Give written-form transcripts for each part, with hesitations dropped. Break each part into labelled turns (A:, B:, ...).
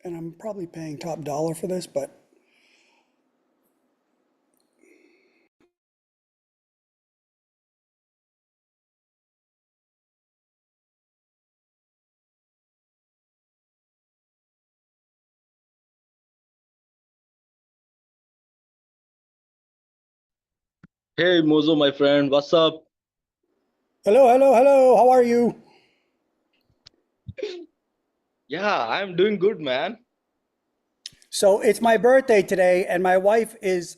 A: and I'm probably paying top dollar for this, but
B: Hey Mozo, my friend, what's up?
A: hello, hello, hello. How are you?
B: Yeah, I'm doing good, man.
A: So it's my birthday today, and my wife is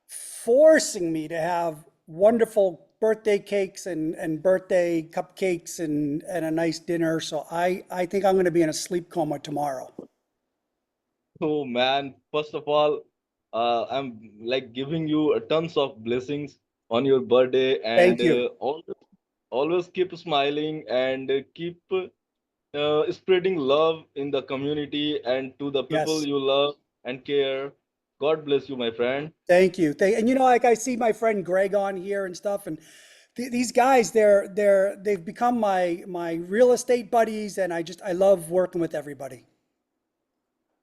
A: forcing me to have wonderful birthday cakes and birthday cupcakes and a nice dinner. So I think I'm going to be in a sleep coma tomorrow.
B: Oh man, first of all, I'm like giving you tons of blessings on your birthday, and
A: Thank you.
B: always keep smiling and keep spreading love in the community and to the people
A: Yes.
B: you love and care. God bless you, my friend.
A: Thank you. And like I see my friend Greg on here and stuff, and these guys, they've become my real estate buddies, and I love working with everybody.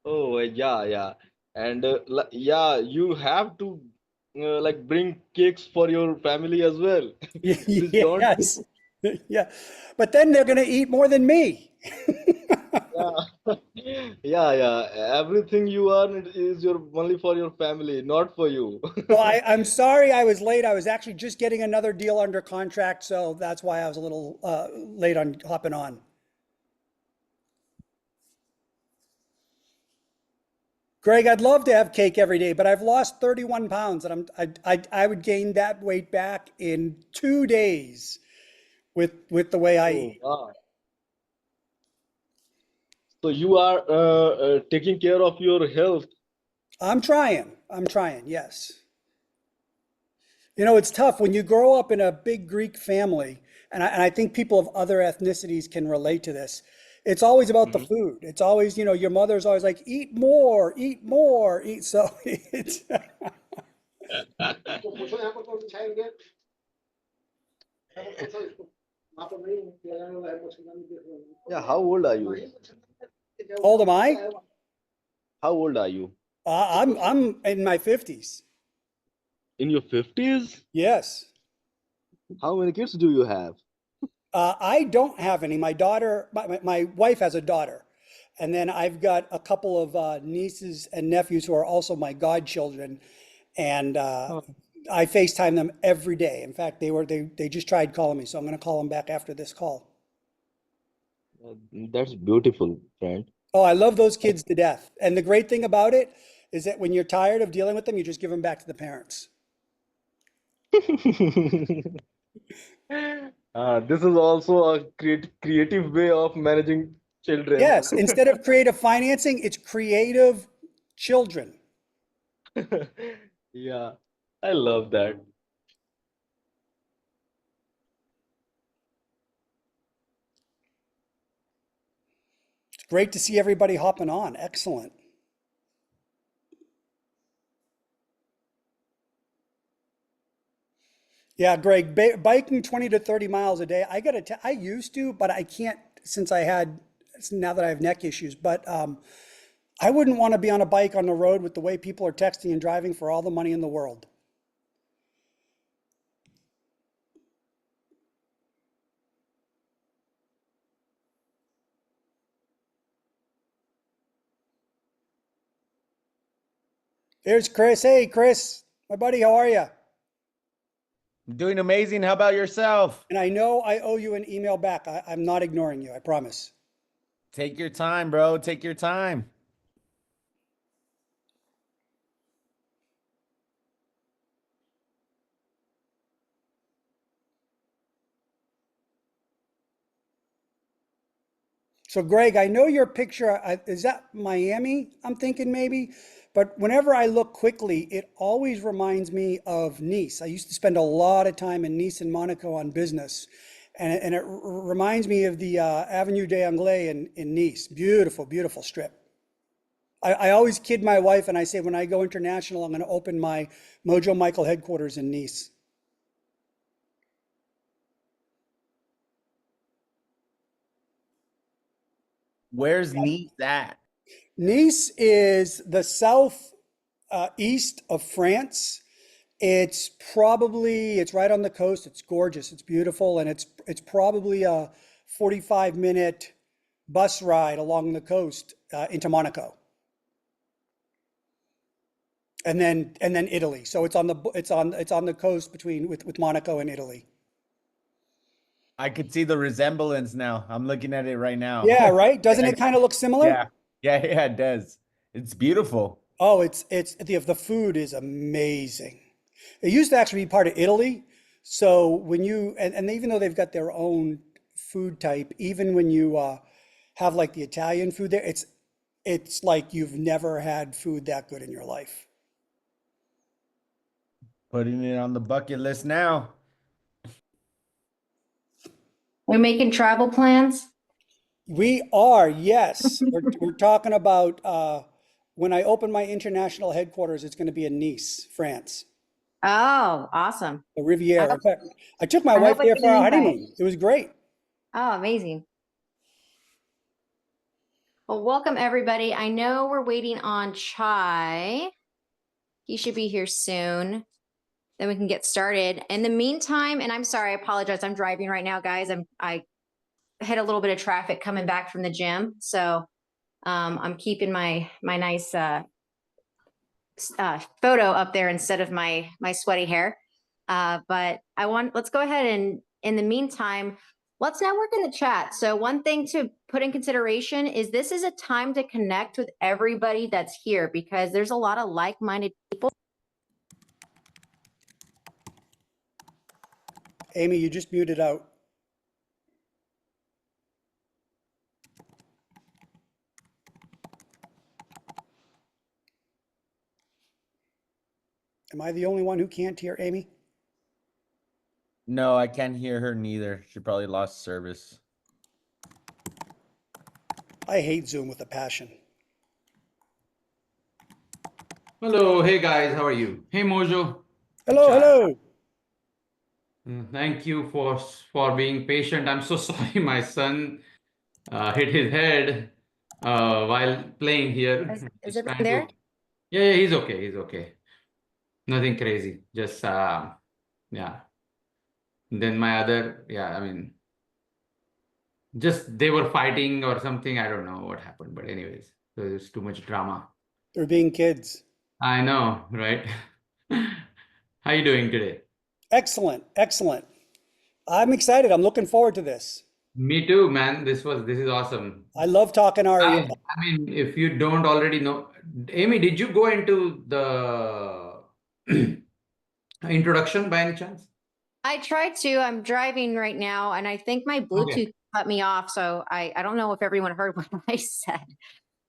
B: Oh yeah, yeah, and yeah, you have to like bring cakes for your family as well. Please don't.
A: Yes. Yeah. But then they're gonna eat more than me.
B: Yeah, yeah, yeah. Everything you earn is your only for your family, not for you.
A: So I'm sorry I was late. I was actually just getting another deal under contract, so that's why I was a little late on hopping on. Greg, I'd love to have cake every day, but I've lost 31 pounds, and I would gain that weight back in 2 days with the way I
B: Oh,
A: eat.
B: wow. So you are taking care of your health.
A: I'm trying. I'm trying. Yes. It's tough when you grow up in a big Greek family, and I think people of other ethnicities can relate to this. It's always about the
B: Mhm.
A: food. It's always, your mother's always like, eat more, eat more, eat. So it's,
B: Yeah, how old are you?
A: old am I?
B: How old are you?
A: I'm in my 50s.
B: In your 50s?
A: Yes.
B: How many kids do you have?
A: I don't have any. My daughter, my wife has a daughter. And then I've got a couple of nieces and nephews who are also my godchildren. And
B: Oh,
A: I FaceTime them every day. In fact, they just tried calling me, so I'm going to call them back after this call.
B: that's beautiful, friend.
A: Oh, I love those kids to death. And the great thing about it is that when you're tired of dealing with them, you just give them back to the parents.
B: This is also a creative way of managing children.
A: Yes, instead of creative financing, it's creative children.
B: Yeah, I love that.
A: It's great to see everybody hopping on. Excellent. Yeah, Greg, biking 20 to 30 miles a day. I used to, but I can't now that I have neck issues. But I wouldn't want to be on a bike on the road with the way people are texting and driving for all the money in the world. There's Chris. Hey, Chris, my buddy, how are you?
C: Doing amazing. How about yourself?
A: And I know I owe you an email back. I'm not ignoring you, I promise.
C: Take your time, bro. Take your time.
A: So, Greg, I know your picture. Is that Miami? I'm thinking maybe. But whenever I look quickly, it always reminds me of Nice. I used to spend a lot of time in Nice and Monaco on business. And it reminds me of the Avenue des Anglais in Nice. Beautiful, beautiful strip. I always kid my wife and I say when I go international, I'm going to open my Mojo Michael headquarters in Nice.
C: Where's Nice at?
A: Nice is the south east of France. It's right on the coast. It's gorgeous. It's beautiful, and it's probably a 45-minute bus ride along the coast into Monaco, and then Italy. So it's on the coast between with Monaco and Italy.
C: I could see the resemblance now. I'm looking at it right now.
A: Yeah, right. Doesn't it kind of look similar?
C: Yeah. Yeah, it does. It's beautiful.
A: Oh, it's the food is amazing. It used to actually be part of Italy. So when you and even though they've got their own food type, even when you have like the Italian food there, it's like you've never had food that good in your life.
C: Putting it on the bucket list now.
D: We're making travel plans.
A: We are, yes. We're talking about when I open my international headquarters, it's going to be in Nice, France,
D: Oh, awesome.
A: the
D: I
A: Riviera.
D: hope,
A: In fact, I took my
D: I
A: wife
D: hope I
A: there
D: get
A: for
D: an
A: our
D: invite.
A: honeymoon. It was great.
D: Oh, amazing. Well, welcome everybody. I know we're waiting on Chai. He should be here soon. Then we can get started. In the meantime, and I'm sorry, I apologize. I'm driving right now, guys. I hit a little bit of traffic coming back from the gym, so I'm keeping my nice photo up there instead of my sweaty hair. But let's go ahead and in the meantime, let's network in the chat. So one thing to put in consideration is this is a time to connect with everybody that's here because there's a lot of like-minded people.
A: Amy, you just muted out. Am I the only one who can't hear Amy?
C: No, I can't hear her neither. She probably lost service.
A: I hate Zoom with a passion.
E: Hello, hey guys, how are you? Hey Mojo.
A: Hello,
E: Chai.
A: hello.
E: Thank you for being patient. I'm so sorry my son hit his head while playing here.
D: Is
E: He's
D: everything
E: trying
D: there?
E: to. Yeah, he's okay. He's okay. Nothing crazy. Just yeah. Then my other, yeah, I mean, just they were fighting or something. I don't know what happened, but anyways, there's too much drama.
A: They're being kids.
E: I know, right? How you doing today?
A: Excellent, excellent. I'm excited. I'm looking forward to this.
E: Me too, man. This is awesome.
A: I love talking REI.
E: I mean, if you don't already know, Amy, did you go into the introduction by any chance?
D: I tried to. I'm driving right now, and I think my
E: Okay.
D: Bluetooth cut me off, so I don't know if everyone heard what I said,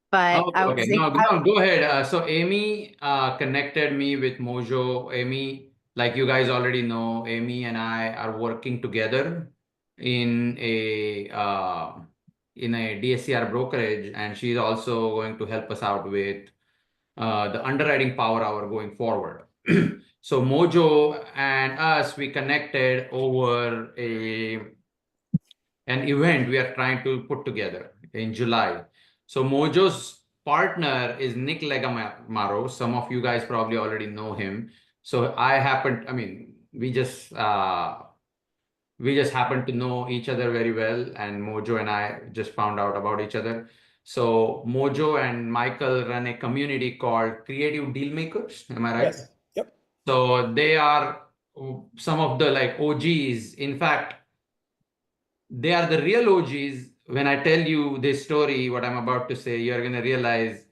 D: but
E: Oh,
D: I
E: okay.
D: was
E: No, go ahead. So Amy connected me with Mojo. Amy, like you guys already know, Amy and I are working together in a DSCR brokerage, and she's also going to help us out with the underwriting power hour going forward. So Mojo and us, we connected over an event we are trying to put together in July. So Mojo's partner is Nick Legamaro. Some of you guys probably already know him. So I mean, we just happen to know each other very well, and Mojo and I just found out about each other. So Mojo and Michael run a community called Creative Dealmakers. Am I right?
A: Yes. Yep.
E: So they are some of the like OGs. In fact, they are the real OGs. When I tell you this story, what I'm about to say, you're going to realize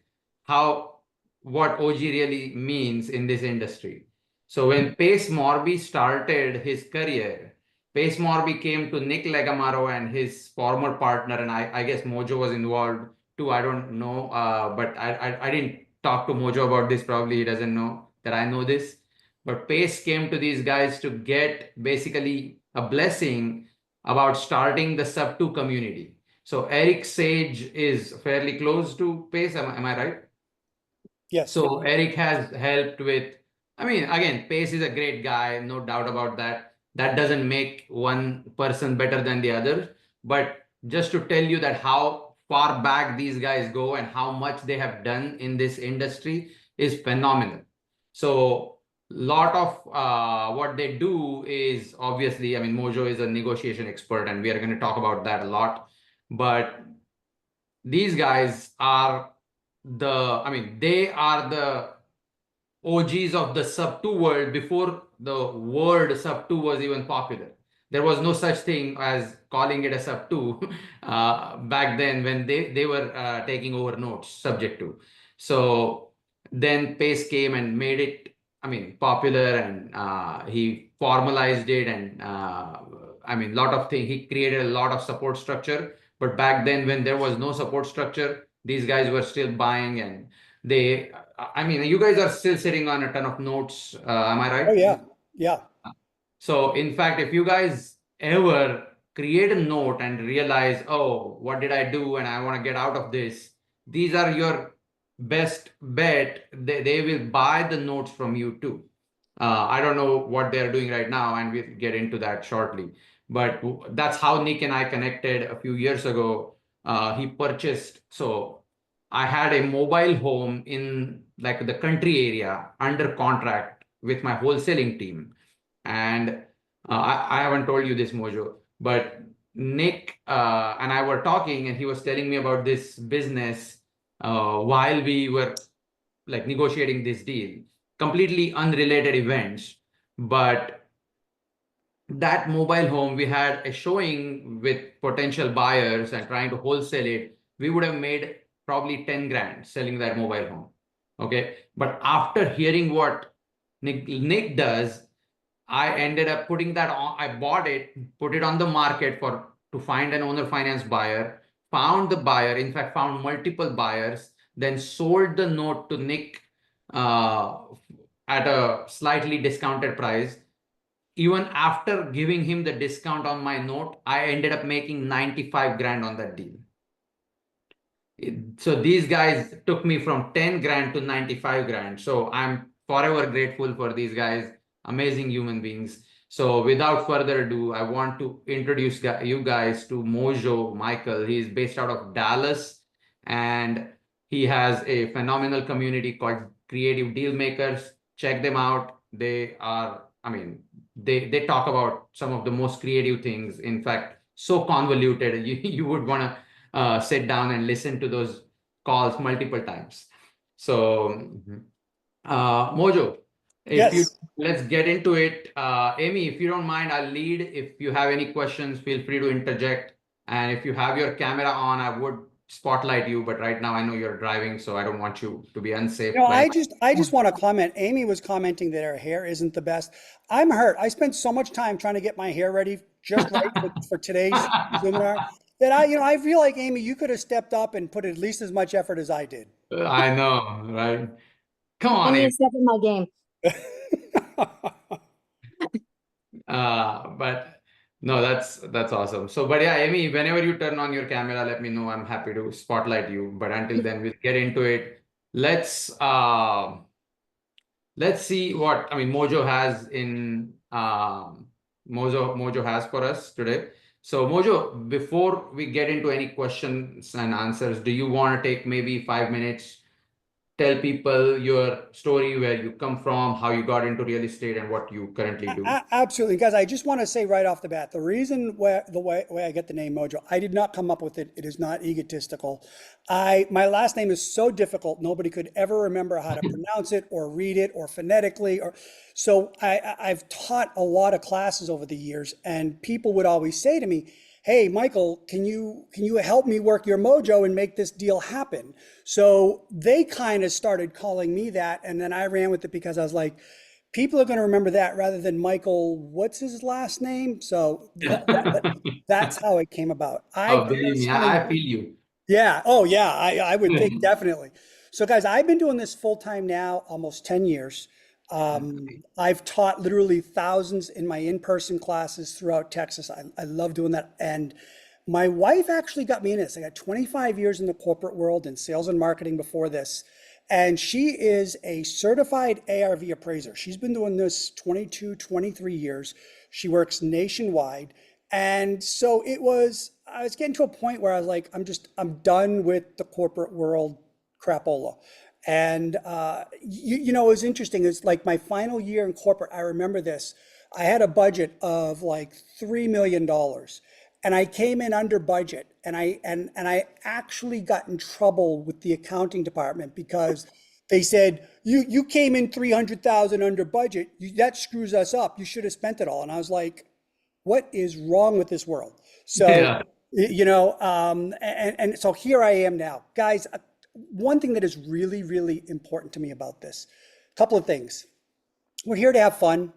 E: what OG really means in this industry. So when Pace Morby started his career, Pace Morby came to Nick Legamaro and his former partner, and I guess Mojo was involved too. I don't know, but I didn't talk to Mojo about this. Probably he doesn't know that I know this. But Pace came to these guys to get basically a blessing about starting the sub 2 community. So Eric Sage is fairly close to Pace. Am I right?
A: Yes.
E: So Eric has helped with, I mean, again, Pace is a great guy, no doubt about that. That doesn't make one person better than the other. But just to tell you that how far back these guys go and how much they have done in this industry is phenomenal. So lot of what they do is obviously, I mean, Mojo is a negotiation expert, and we are going to talk about that a lot. But these guys are they are the OGs of the sub 2 world before the word sub 2 was even popular. There was no such thing as calling it a sub 2 back then when they were taking over notes subject to. So then Pace came and made it, I mean, popular, and he formalized it, and I mean, lot of things. He created a lot of support structure. But back then, when there was no support structure, these guys were still buying, and they, I mean, you guys are still sitting on a ton of notes. Am I
A: Oh
E: right?
A: yeah, yeah.
E: So in fact, if you guys ever create a note and realize, oh, what did I do? And I want to get out of this, these are your best bet. They will buy the notes from you too. I don't know what they're doing right now, and we'll get into that shortly. But that's how Nick and I connected a few years ago. He purchased, so I had a mobile home in like the country area under contract with my wholesaling team. And I haven't told you this, Mojo, but Nick and I were talking, and he was telling me about this business while we were like negotiating this deal, completely unrelated events. But that mobile home, we had a showing with potential buyers and trying to wholesale it. We would have made probably 10 grand selling that mobile home. Okay. But after hearing what Nick does, I ended up putting that on. I bought it, put it on the market to find an owner finance buyer, found the buyer, in fact, found multiple buyers, then sold the note to Nick uh, at a slightly discounted price. Even after giving him the discount on my note, I ended up making 95 grand on that deal. So these guys took me from 10 grand to 95 grand. So I'm forever grateful for these guys, amazing human beings. So without further ado, I want to introduce you guys to Mojo Michael. He's based out of Dallas, and he has a phenomenal community called Creative Deal Makers. Check them out. They are, I mean, they talk about some of the most creative things. In fact, so convoluted, you would want to sit down and listen to those calls multiple times. So, Mojo, if you
A: Yes.
E: let's get into it. Amy, if you don't mind, I'll lead. If you have any questions, feel free to interject. And if you have your camera on, I would spotlight you. But right now, I know you're driving, so I don't want you to be unsafe.
A: No, I just want to comment. Amy was commenting that her hair isn't the best. I'm hurt. I spent so much time trying to get my hair ready just right for today's seminar that I feel like, Amy, you could have stepped up and put at least as much effort as I did.
E: I know, right? Come
D: I
E: on,
D: need
E: Amy.
D: to step in my game.
E: But no, that's awesome. So, but yeah, Amy, whenever you turn on your camera, let me know. I'm happy to spotlight you. But until then, we'll get into it. Let's see what, I mean, Mojo has in Mojo has for us today. So Mojo, before we get into any questions and answers, do you want to take maybe 5 minutes, tell people your story, where you come from, how you got into real estate, and what you currently do?
A: Absolutely, guys. I just want to say right off the bat, the reason the way I get the name Mojo, I did not come up with it. It is not egotistical. My last name is so difficult, nobody could ever remember how to pronounce it or read it or phonetically. So I've taught a lot of classes over the years, and people would always say to me, "Hey, Michael, can you help me work your mojo and make this deal happen?" So they kind of started calling me that, and then I ran with it because I was like, people are going to remember that rather than Michael, what's his last name? So that's how it came about. I
E: Oh, believe me,
A: personally,
E: I feel you.
A: yeah, oh yeah, I would think definitely. So guys, I've been doing this full time now, almost 10 years. I've taught literally thousands in my in-person classes throughout Texas. I love doing that. And my wife actually got me in this. I got 25 years in the corporate world and sales and marketing before this. And she is a certified ARV appraiser. She's been doing this 22, 23 years. She works nationwide. And so I was getting to a point where I was like, I'm done with the corporate world crapola. And, it was interesting. It's like my final year in corporate. I remember this. I had a budget of like $3 million and I came in under budget and I actually got in trouble with the accounting department because they said, you came in 300,000 under budget. That screws us up. You should have spent it all. And I was like, what is wrong with this world? So,
E: Yeah.
A: and so here I am now. Guys, one thing that is really, really important to me about this, a couple of things. We're here to have fun.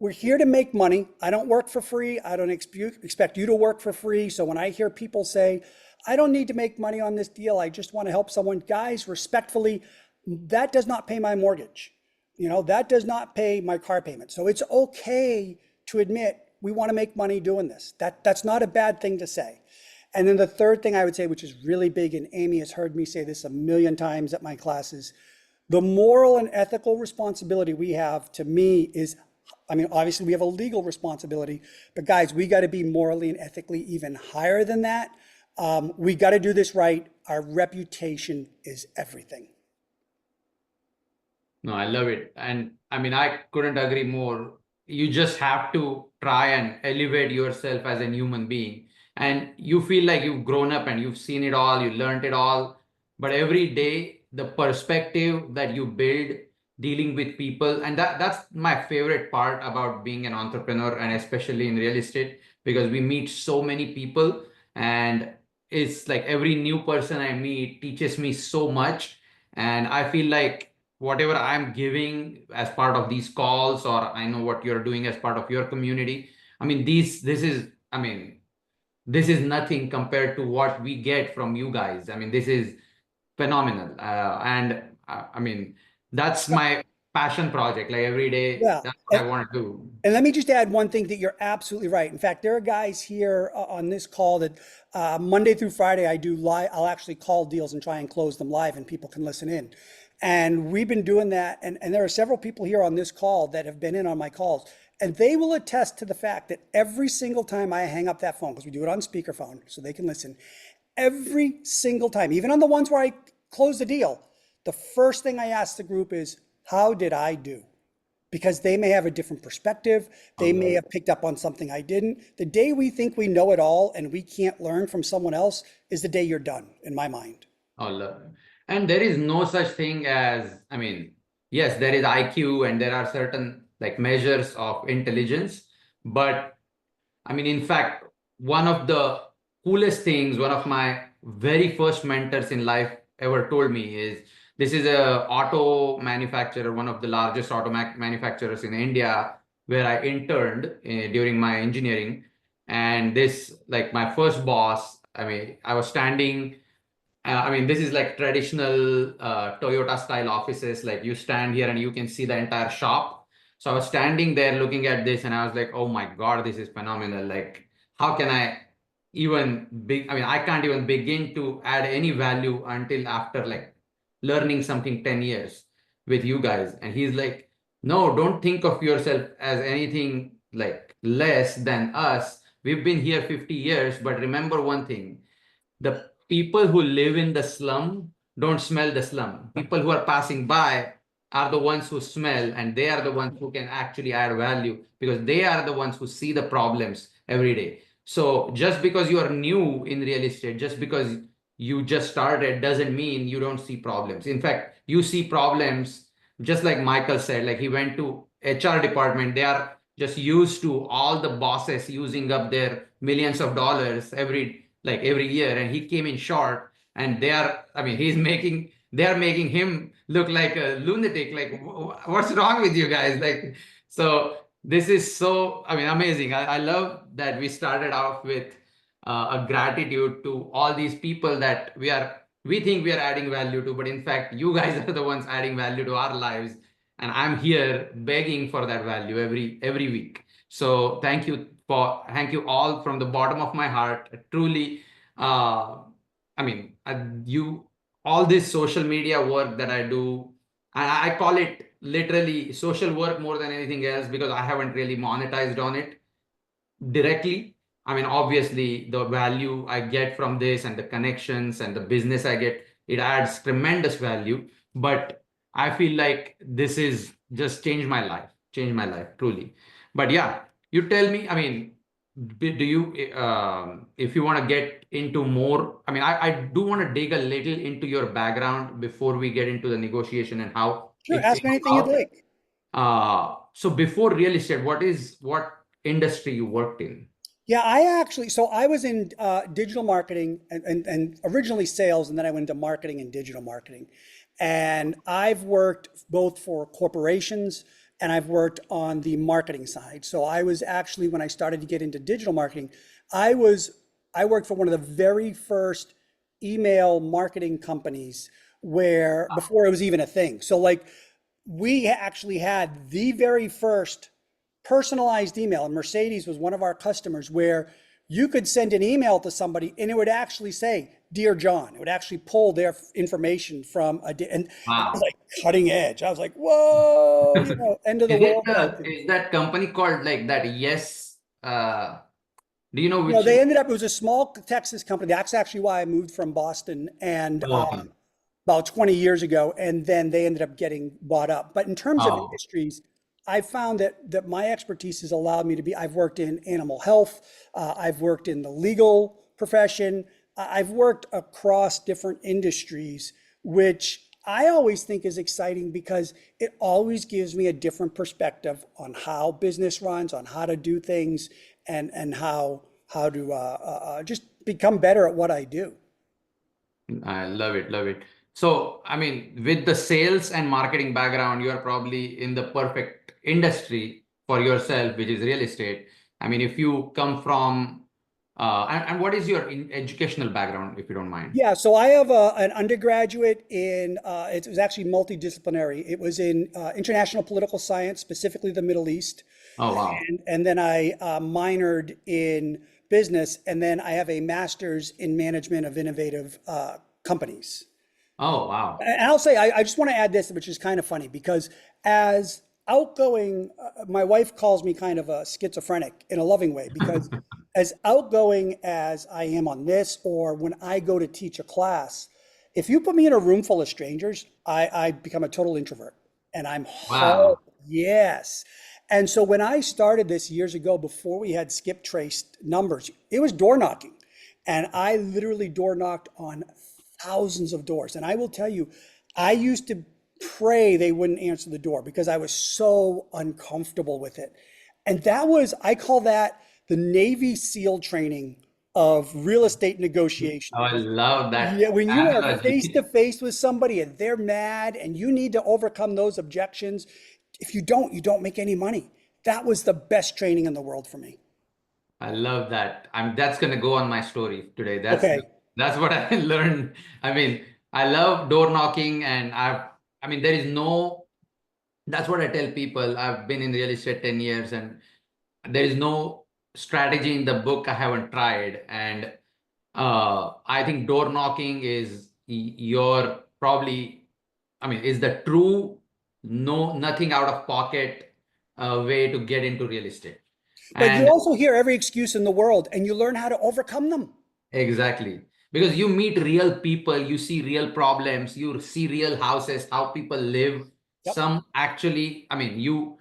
A: We're here to make money. I don't work for free. I don't expect you to work for free. So when I hear people say, I don't need to make money on this deal, I just want to help someone, guys, respectfully, that does not pay my mortgage. That does not pay my car payment. So it's okay to admit we want to make money doing this. That's not a bad thing to say. And then the third thing I would say, which is really big, and Amy has heard me say this a million times at my classes, the moral and ethical responsibility we have, to me, is, obviously we have a legal responsibility, but guys, we got to be morally and ethically even higher than that. We got to do this right. Our reputation is everything.
E: No, I love it. And I couldn't agree more. You just have to try and elevate yourself as a human being. And you feel like you've grown up and you've seen it all, you learned it all. But every day, the perspective that you build dealing with people, and that's my favorite part about being an entrepreneur, and especially in real estate, because we meet so many people, and it's like every new person I meet teaches me so much. And I feel like whatever I'm giving as part of these calls, or I know what you're doing as part of your community, this is nothing compared to what we get from you guys. This is phenomenal. That's my passion project. Like every day,
A: Yeah.
E: that's what I want to do.
A: And let me just add one thing that you're absolutely right. In fact, there are guys here on this call that Monday through Friday I do live. I'll actually call deals and try and close them live, and people can listen in. And we've been doing that. And there are several people here on this call that have been in on my calls, and they will attest to the fact that every single time I hang up that phone, because we do it on speakerphone so they can listen, every single time, even on the ones where I close the deal, the first thing I ask the group is, how did I do? Because they may have a different perspective. They may have picked up on something I didn't. The day we think we know it all and we can't learn from someone else is the day you're done, in my mind.
E: Oh, love it. And there is no such thing as, yes, there is IQ and there are certain like measures of intelligence. But in fact, one of the coolest things, one of my very first mentors in life ever told me is, this is a auto manufacturer, one of the largest auto manufacturers in India, where I interned during my engineering. And this, like my first boss, I was standing. This is like traditional Toyota style offices. Like you stand here and you can see the entire shop. So I was standing there looking at this and I was like, oh my God, this is phenomenal. Like, how can I I can't even begin to add any value until after like learning something 10 years with you guys. And he's like, no, don't think of yourself as anything like less than us. We've been here 50 years, but remember one thing, the people who live in the slum don't smell the slum. People who are passing by are the ones who smell, and they are the ones who can actually add value because they are the ones who see the problems every day. So just because you are new in real estate, just because you just started, doesn't mean you don't see problems. In fact, you see problems, just like Michael said, like he went to HR department. They are just used to all the bosses using up their millions of dollars every year, and he came in short, and they are making him look like a lunatic. Like, what's wrong with you guys? Like, so this is so amazing. I love that we started off with a gratitude to all these people that we think we are adding value to, but in fact you guys are the ones adding value to our lives, and I'm here begging for that value every week. So thank you all from the bottom of my heart. Truly, you all this social media work that I do, I call it literally social work more than anything else because I haven't really monetized on it directly. I mean, obviously, the value I get from this and the connections and the business I get, it adds tremendous value. But I feel like this is just changed my life truly. But yeah, you tell me, I mean, do you, if you want to get into more, I mean, I do want to dig a little into your background before we get into the negotiation and how
A: Sure,
E: it
A: ask
E: came
A: me anything you'd
E: about.
A: like.
E: So before real estate, what industry you worked in?
A: Yeah, so I was in digital marketing and originally sales, and then I went into marketing and digital marketing. And I've worked both for corporations and I've worked on the marketing side. So I was actually, when I started to get into digital marketing, I was, I worked for one of the very first email marketing companies where before it was even a thing. So like we actually had the very first personalized email, and Mercedes was one of our customers, where you could send an email to somebody and it would actually say, "Dear John." It would actually pull their information from and that was
E: Wow.
A: like cutting edge. I was like, whoa, end of the
E: Is it
A: world type thing.
E: is that company called like that? Yes. Do you know
A: No,
E: which?
A: they ended up, it was a small Texas company. That's actually why I moved from Boston and
E: Oh, okay.
A: about 20 years ago. And then they ended up getting bought up. But in terms of
E: Oh,
A: industries, I found that my expertise has allowed me to be, I've worked in animal health, I've worked in the legal profession, I've worked across different industries, which I always think is exciting because it always gives me a different perspective on how business runs, on how to do things, and how to just become better at what I do.
E: I love it, love it. So, I mean, with the sales and marketing background, you are probably in the perfect industry for yourself, which is real estate. I mean, if you come from, and what is your educational background, if you don't mind?
A: Yeah, so I have an undergraduate in, it was actually multidisciplinary. It was in international political science, specifically the Middle East.
E: Oh, wow.
A: And then I minored in business, and then I have a master's in management of innovative companies.
E: Oh, wow.
A: And I'll say, I just want to add this, which is kind of funny because as outgoing, my wife calls me kind of a schizophrenic in a loving way because as outgoing as I am on this, or when I go to teach a class, if you put me in a room full of strangers, I become a total introvert and I'm
E: Wow.
A: horrible. Yes. And so when I started this years ago, before we had skip traced numbers, it was door knocking. And I literally door knocked on thousands of doors. And I will tell you, I used to pray they wouldn't answer the door because I was so uncomfortable with it. And that was, I call that the Navy SEAL training of real estate
E: Oh, I
A: negotiation.
E: love
A: Yeah,
E: that
A: when you are face
E: analogy.
A: to face with somebody and they're mad and you need to overcome those objections, if you don't make any money. That was the best training in the world for me.
E: I love that. That's gonna go on my story today.
A: Okay.
E: That's what I learned. I mean, I love door knocking, and I mean, there is no. That's what I tell people. I've been in real estate 10 years, and there is no strategy in the book I haven't tried. And I think door knocking is your probably, I mean, is the true nothing out of pocket way to get into real estate.
A: But you
E: And
A: also hear every excuse in the world and you learn how to overcome them.
E: exactly. Because you meet real people, you see real problems, you see real houses, how people live.
A: Yep.
E: Some actually, I mean, you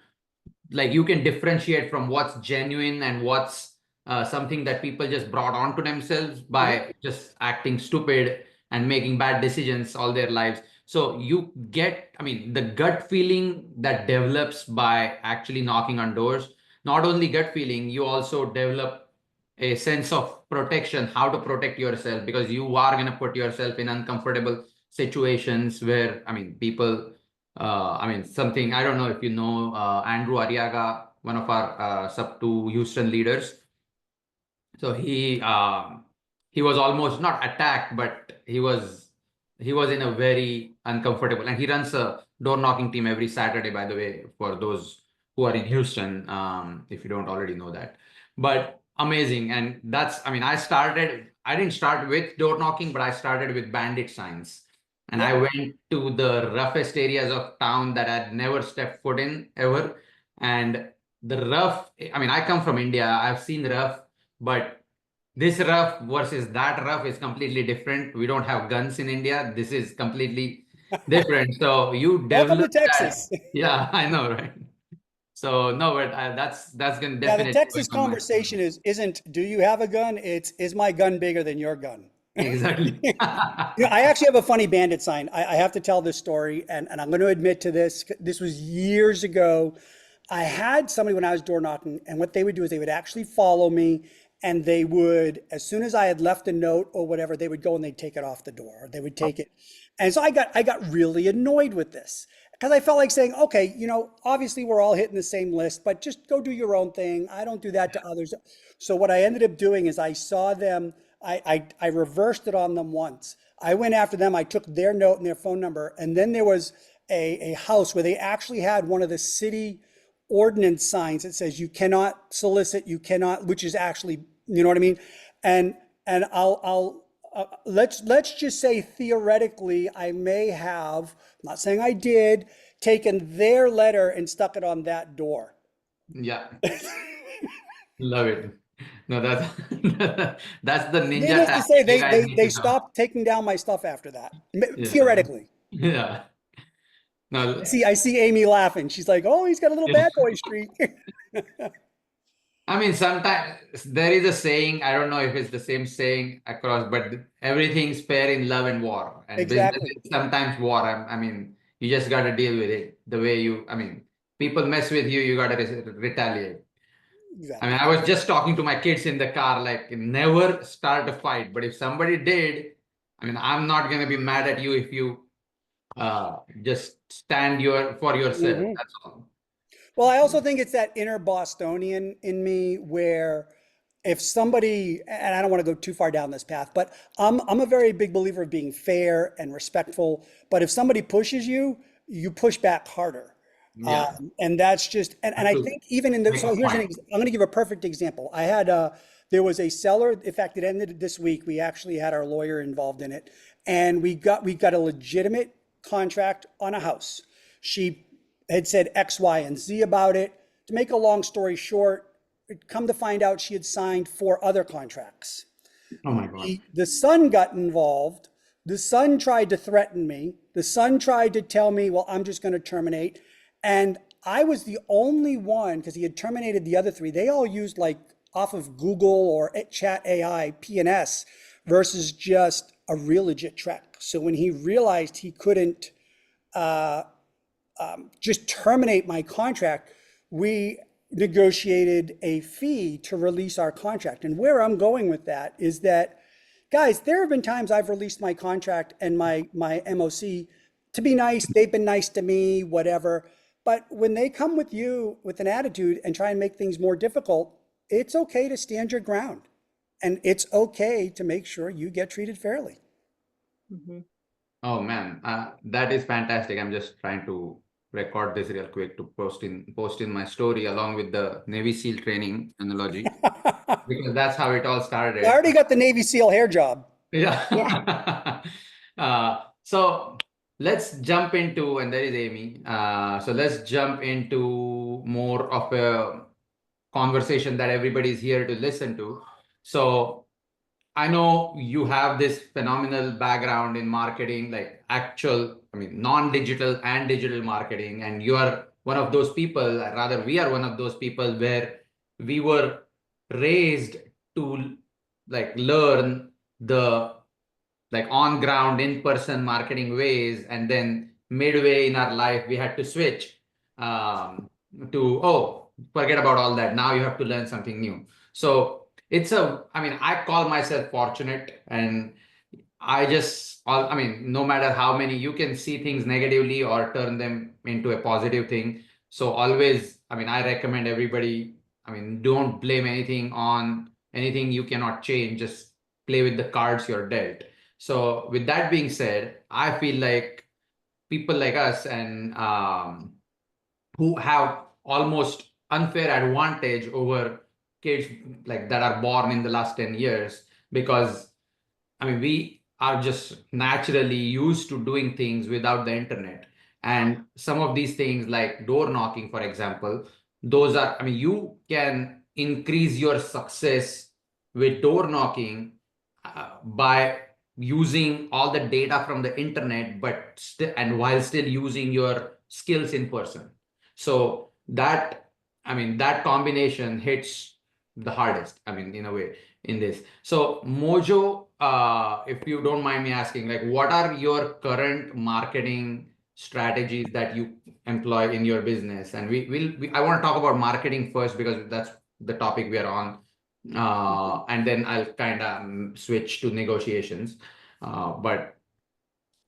E: can differentiate from what's genuine and what's something that people just brought onto themselves by just acting stupid and making bad decisions all their lives. So you get, I mean, the gut feeling that develops by actually knocking on doors, not only gut feeling, you also develop a sense of protection, how to protect yourself, because you are going to put yourself in uncomfortable situations where, I mean, people, I mean, something, I don't know if you know Andrew Arriaga, one of our sub to Houston leaders. So he was almost not attacked, but he was in a very uncomfortable, and he runs a door knocking team every Saturday, by the way, for those who are in Houston, if you don't already know that. But amazing. And that's, I mean, I didn't start with door knocking, but I started with bandit signs. And I
A: Yep.
E: went to the roughest areas of town that I'd never stepped foot in ever. And the rough, I mean, I come from India, I've seen rough, but this rough versus that rough is completely different. We don't have guns in India. This is completely different. So you
A: Welcome to
E: develop that.
A: Texas.
E: Yeah, I know, right? So no, but that's gonna
A: Yeah, the
E: definitely going
A: Texas
E: on my
A: conversation isn't do you have a gun? It's is my gun bigger than your gun?
E: exactly.
A: You know, I actually have a funny bandit sign. I have to tell this story, and I'm going to admit to this. This was years ago. I had somebody when I was door knocking, and what they would do is they would actually follow me, and they would, as soon as I had left a note or whatever, they would go and they'd take it off the door, or they would take it. And so I got really annoyed with this because I felt like saying, okay, you know, obviously we're all hitting the same list, but just go do your own thing. I don't do that to others. So what I ended up doing is I saw them. I reversed it on them once. I went after them. I took their note and their phone number. And then there was a house where they actually had one of the city ordinance signs that says you cannot solicit, you cannot, which is actually, you know what I mean? And let's just say theoretically, I may have, I'm not saying I did, taken their letter and stuck it on that door.
E: Yeah, love it. No, that's that's the ninja
A: Needless to
E: tactic
A: say,
E: you
A: they
E: guys
A: they
E: need
A: they
E: to know.
A: stopped taking down my stuff after that.
E: Yeah,
A: Theoretically.
E: yeah. No,
A: I see Amy laughing. She's like, "Oh, he's got a little
E: yeah.
A: bad boy streak."
E: I mean, sometimes there is a saying, I don't know if it's the same saying across, but everything's fair in love and war. And business
A: Exactly.
E: is sometimes war. I mean, you just got to deal with it the way you, I mean, people mess with you, you got to retaliate. I mean,
A: Exactly.
E: I was just talking to my kids in the car, like, never start a fight. But if somebody did, I mean, I'm not going to be mad at you if you just stand for yourself.
A: hmm
E: That's all.
A: Well, I also think it's that inner Bostonian in me where if somebody, and I don't want to go too far down this path, but I'm a very big believer of being fair and respectful. But if somebody pushes you, you push back harder.
E: Yeah.
A: And that's just, and
E: Have
A: I
E: to
A: think even in the,
E: make
A: so
E: a
A: here's
E: point.
A: I'm going to give a perfect example. There was a seller, in fact, it ended this week. We actually had our lawyer involved in it, and we got a legitimate contract on a house. She had said X, Y, and Z about it. To make a long story short, come to find out she had signed 4 other contracts.
E: Oh my God.
A: The son got involved. The son tried to threaten me. The son tried to tell me, well, I'm just going to terminate. And I was the only one, because he had terminated the other 3. They all used like off of Google or Chat AI, PNS, versus just a real legit track. So when he realized he couldn't just terminate my contract, we negotiated a fee to release our contract. And where I'm going with that is that, guys, there have been times I've released my contract and my MOC to be nice. They've been nice to me, whatever. But when they come with you with an attitude and try and make things more difficult, it's okay to stand your ground. And it's okay to make sure you get treated fairly.
E: Oh man, that is fantastic. I'm just trying to record this real quick to post in my story along with the Navy SEAL training analogy because that's how it all
A: I
E: started.
A: already got the Navy SEAL hair job.
E: Yeah. So let's jump into, and there is Amy. So let's jump into more of a conversation that everybody's here to listen to. So I know you have this phenomenal background in marketing, like actual, I mean, non-digital and digital marketing. And you are one of those people, rather, we are one of those people where we were raised to like learn the like on ground, in person marketing ways. And then midway in our life, we had to switch to, oh, forget about all that. Now you have to learn something new. So I mean, I call myself fortunate, and I mean, no matter how many, you can see things negatively or turn them into a positive thing. So always, I mean, I recommend everybody, I mean, don't blame anything you cannot change. Just play with the cards you're dealt. So with that being said, I feel like people like us and who have almost unfair advantage over kids like that are born in the last 10 years because I mean we are just naturally used to doing things without the internet. And some of these things like door knocking, for example, those are, I mean, you can increase your success with door knocking by using all the data from the internet, but still, and while still using your skills in person. So that, I mean, that combination hits the hardest, I mean, in a way, in this. So Mojo, if you don't mind me asking, like, what are your current marketing strategies that you employ in your business? And I want to talk about marketing first because that's the topic we are on. And then I'll kind of switch to negotiations. But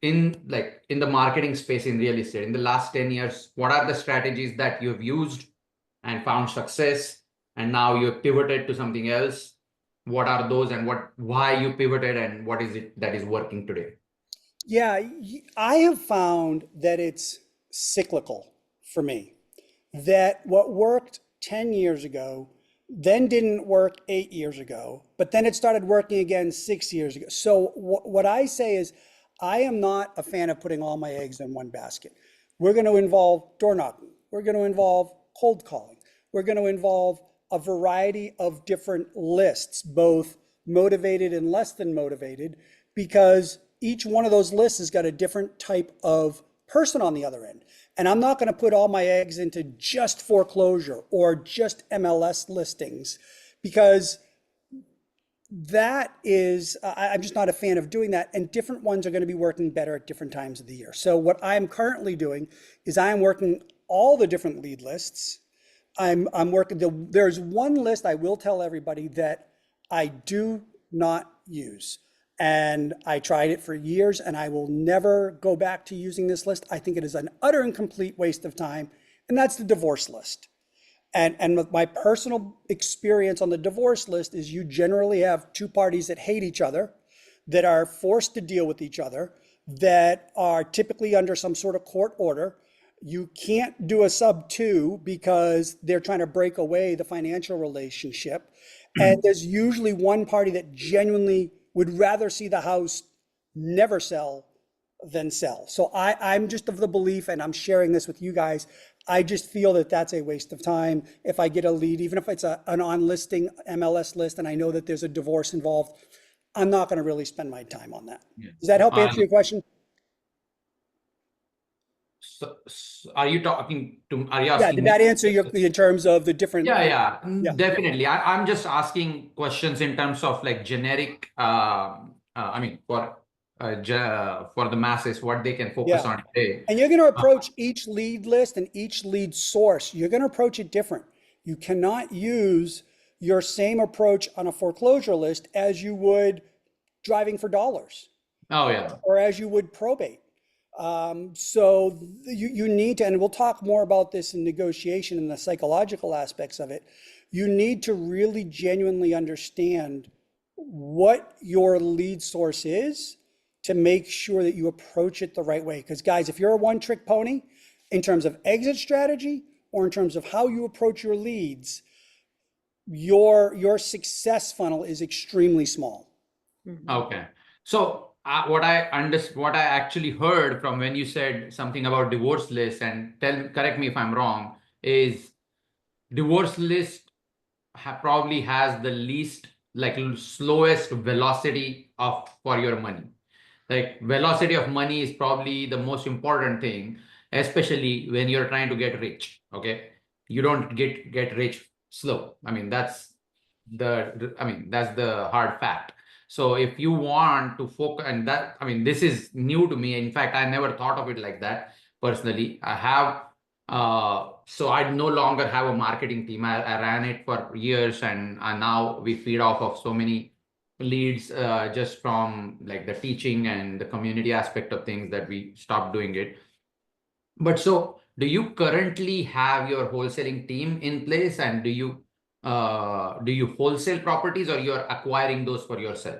E: in the marketing space in real estate, in the last 10 years, what are the strategies that you've used and found success, and now you've pivoted to something else? What are those, and why you pivoted, and what is it that is working today?
A: Yeah, I have found that it's cyclical for me. That what worked 10 years ago then didn't work 8 years ago, but then it started working again 6 years ago. So what I say is, I am not a fan of putting all my eggs in one basket. We're going to involve door knocking. We're going to involve cold calling. We're going to involve a variety of different lists, both motivated and less than motivated, because each one of those lists has got a different type of person on the other end. And I'm not going to put all my eggs into just foreclosure or just MLS listings, because that is, I'm just not a fan of doing that. And different ones are going to be working better at different times of the year. So what I'm currently doing is I'm working all the different lead lists. I'm working there's one list I will tell everybody that I do not use. And I tried it for years, and I will never go back to using this list. I think it is an utter and complete waste of time. And that's the divorce list. And with my personal experience on the divorce list is, you generally have two parties that hate each other, that are forced to deal with each other, that are typically under some sort of court order. You can't do a sub two because they're trying to break away the financial relationship. And there's usually one party that genuinely would rather see the house never sell than sell. So I'm just of the belief, and I'm sharing this with you guys, I just feel that that's a waste of time. If I get a lead, even if it's an on-listing MLS list, and I know that there's a divorce involved, I'm not going to really spend my time on that.
E: Yeah.
A: Does that help answer your question?
E: So are you talking to, are you
A: Yeah,
E: asking
A: did
E: me?
A: that answer your, in terms of the different?
E: Yeah,
A: Yeah.
E: definitely. I'm just asking questions in terms of like generic, I mean, for the masses, what they can focus
A: Yeah.
E: on today.
A: And you're going to approach each lead list and each lead source, you're going to approach it different. You cannot use your same approach on a foreclosure list as you would driving for dollars,
E: Oh yeah.
A: or as you would probate. So you need to, and we'll talk more about this in negotiation and the psychological aspects of it. You need to really genuinely understand what your lead source is to make sure that you approach it the right way. Because guys, if you're a one-trick pony in terms of exit strategy or in terms of how you approach your leads, your success funnel is extremely small.
E: Okay. So what I actually heard from when you said something about divorce list, and correct me if I'm wrong, is divorce list probably has the least, like, slowest velocity for your money. Like, velocity of money is probably the most important thing, especially when you're trying to get rich. Okay, you don't get rich slow. I mean, that's the hard fact. So if you want to focus, and that, I mean, this is new to me. In fact, I never thought of it like that personally. I have so I no longer have a marketing team. I ran it for years, and now we feed off of so many leads just from like the teaching and the community aspect of things that we stopped doing it. But so, do you currently have your wholesaling team in place, and do you wholesale properties, or you're acquiring those for yourself?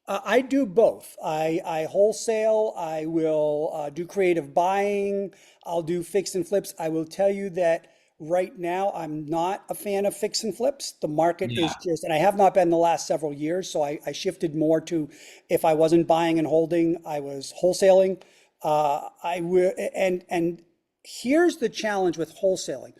A: I do both. I wholesale. I will do creative buying. I'll do fix and flips. I will tell you that right now I'm not a fan of fix and flips. The market is just, and I have not been the last several years. So I shifted more to, if I wasn't buying and holding, I was wholesaling. I will, and here's the challenge with wholesaling.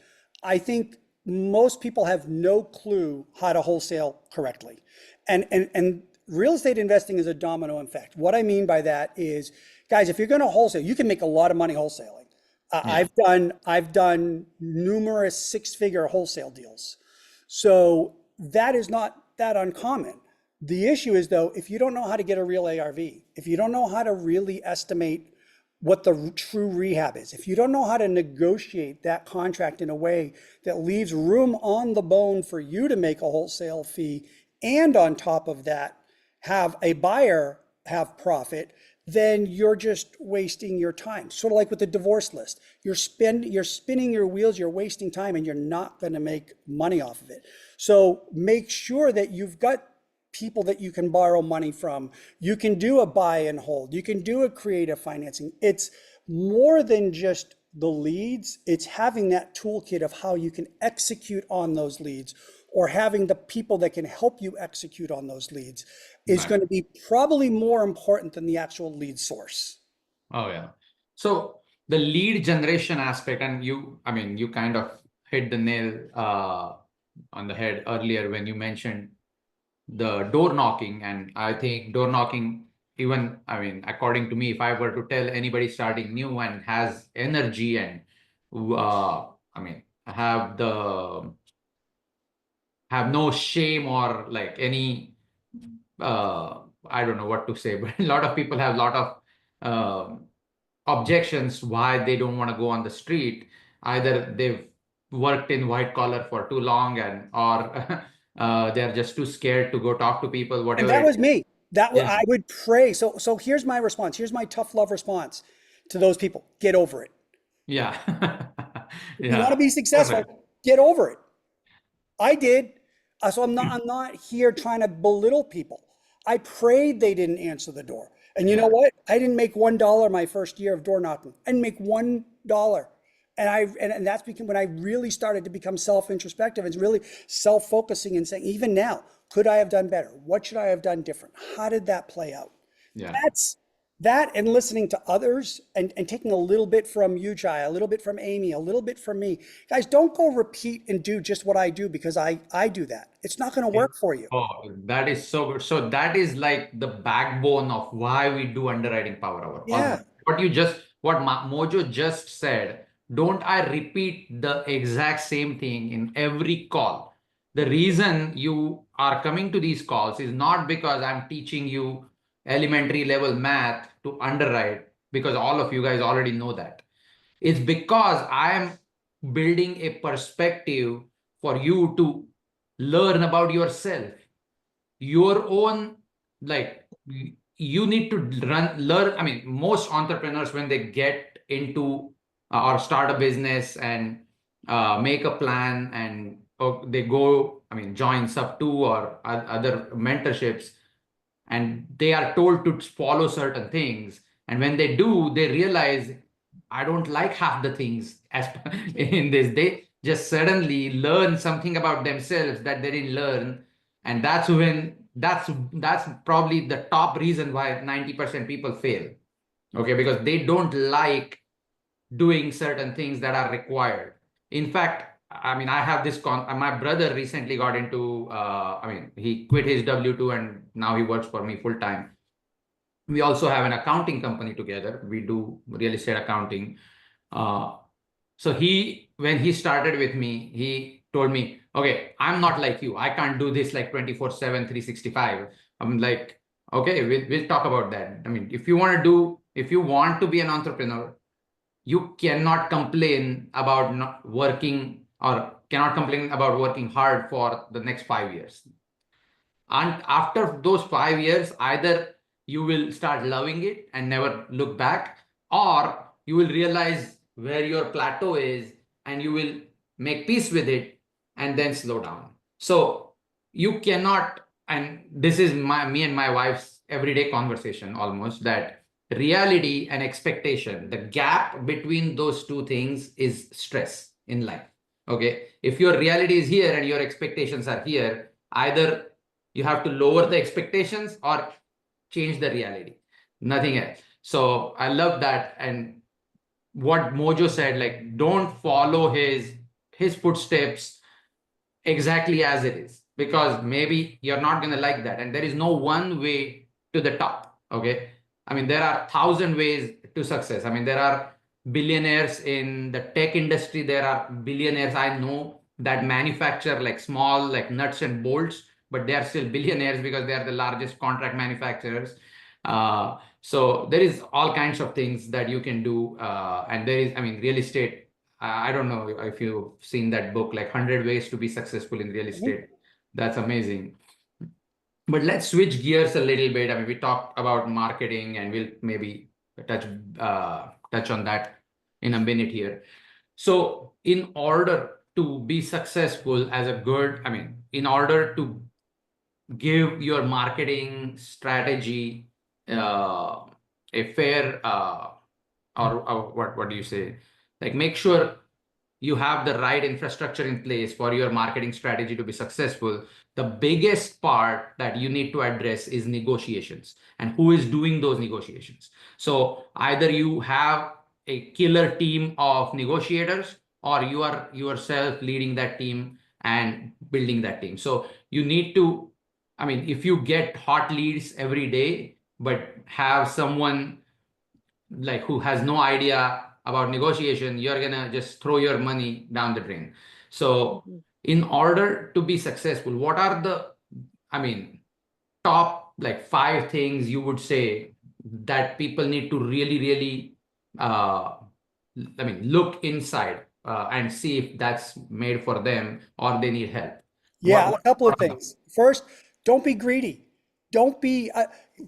A: I think most people have no clue how to wholesale correctly. And real estate investing is a domino effect. What I mean by that is, guys, if you're going to wholesale, you can make a lot of money wholesaling. I've done numerous six-figure wholesale deals. So that is not that uncommon. The issue is, though, if you don't know how to get a real ARV, if you don't know how to really estimate what the true rehab is, if you don't know how to negotiate that contract in a way that leaves room on the bone for you to make a wholesale fee, and on top of that, have a buyer have profit, then you're just wasting your time. Sort of like with the divorce list. You're spinning your wheels, you're wasting time, and you're not going to make money off of it. So make sure that you've got people that you can borrow money from. You can do a buy and hold. You can do a creative financing. It's more than just the leads. It's having that toolkit of how you can execute on those leads, or having the people that can help you execute on those leads is going to be probably more important than the actual lead source.
E: Oh, yeah. So the lead generation aspect, and you kind of hit the nail on the head earlier when you mentioned the door knocking. And I think door knocking, even, according to me, if I were to tell anybody starting new and has energy and, have no shame or like any, I don't know what to say, but a lot of people have a lot of objections why they don't want to go on the street. Either they've worked in white collar for too long, and or they're just too scared to go talk to people,
A: And
E: whatever
A: that
E: it
A: was
E: is.
A: me.
E: Yeah.
A: I would pray. So here's my response. Here's my tough love response to those people. Get over it.
E: Yeah.
A: If you want to
E: Yeah.
A: be successful,
E: Correct.
A: get over it. I did. So I'm not here trying to belittle people. I prayed they didn't answer the door. And you know
E: Yeah.
A: what? I didn't make $1 my first year of door knocking. I didn't make $1. And that's when I really started to become self-introspective and really self-focusing and saying, even now, could I have done better? What should I have done different? How did that play out?
E: Yeah.
A: That's that, and listening to others and taking a little bit from you, Jai, a little bit from Amy, a little bit from me. Guys, don't go repeat and do just what I do because I do that. It's not going to work for you.
E: Oh, that is so good. So that is like the backbone of why we do Underwriting Power Hour.
A: Yeah.
E: What Mojo just said, don't I repeat the exact same thing in every call? The reason you are coming to these calls is not because I'm teaching you elementary level math to underwrite, because all of you guys already know that. It's because I am building a perspective for you to learn about yourself, your own, like, you need to learn. Most entrepreneurs, when they get into or start a business and make a plan, and they go, join sub 2 or other mentorships, and they are told to follow certain things, and when they do, they realize, I don't like half the things as in this. They just suddenly learn something about themselves that they didn't learn, and that's probably the top reason why 90% people fail. Okay, because they don't like doing certain things that are required. In fact, I have this my brother recently got into he quit his W2 and now he works for me full time. We also have an accounting company together. We do real estate accounting. So when he started with me, he told me, okay, I'm not like you. I can't do this like 24/7, 365. I'm like, okay, we'll talk about that. If you want to be an entrepreneur, you cannot complain about not working, or cannot complain about working hard for the next 5 years. And after those 5 years, either you will start loving it and never look back, or you will realize where your plateau is and you will make peace with it and then slow down. So you cannot, and this is me and my wife's everyday conversation almost, that reality and expectation, the gap between those two things is stress in life. Okay. If your reality is here and your expectations are here, either you have to lower the expectations or change the reality, nothing else. So I love that. And what Mojo said, like, don't follow his footsteps exactly as it is, because maybe you're not going to like that, and there is no one way to the top. Okay, I mean, there are 1,000 ways to success. I mean, there are billionaires in the tech industry, there are billionaires I know that manufacture like small like nuts and bolts, but they are still billionaires because they are the largest contract manufacturers. So there is all kinds of things that you can do, and there is, I mean, real estate. I don't know if you've seen that book, like 100 Ways to Be Successful in Real Estate. That's amazing. But let's switch gears a little bit. I mean, we talked about marketing, and we'll maybe touch on that in a minute here. So, in order to be successful as a good, I mean, in order to give your marketing strategy a fair or what do you say? Like, make sure you have the right infrastructure in place for your marketing strategy to be successful. The biggest part that you need to address is negotiations, and who is doing those negotiations. So either you have a killer team of negotiators, or you are yourself leading that team and building that team. So you need to, I mean, if you get hot leads every day, but have someone like who has no idea about negotiation, you're gonna just throw your money down the drain. So in order to be successful, what are the, I mean, top like 5 things you would say that people need to really I mean, look inside and see if that's made for them or they need help?
A: Yeah, a couple of
E: What are
A: things. First, don't be greedy. Don't be,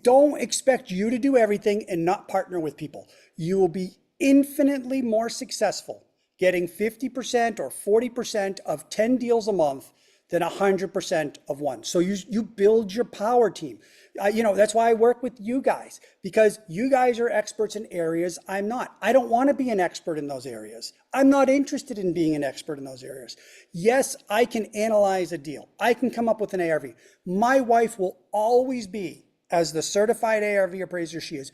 A: don't expect you to do everything and not partner with people. You will be infinitely more successful getting 50% or 40% of 10 deals a month than 100% of one. So you build your power team. That's why I work with you guys, because you guys are experts in areas I'm not. I don't want to be an expert in those areas. I'm not interested in being an expert in those areas. Yes, I can analyze a deal. I can come up with an ARV. My wife will always be, as the certified ARV appraiser she is,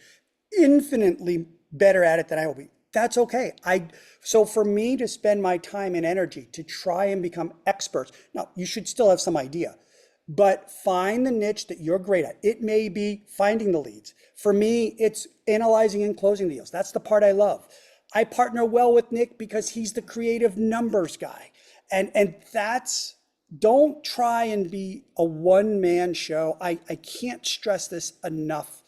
A: infinitely better at it than I will be. That's okay. So for me to spend my time and energy to try and become experts, now you should still have some idea, but find the niche that you're great at. It may be finding the leads. For me, it's analyzing and closing deals. That's the part I love. I partner well with Nick because he's the creative numbers guy. And that's, don't try and be a one-man show. I can't stress this enough.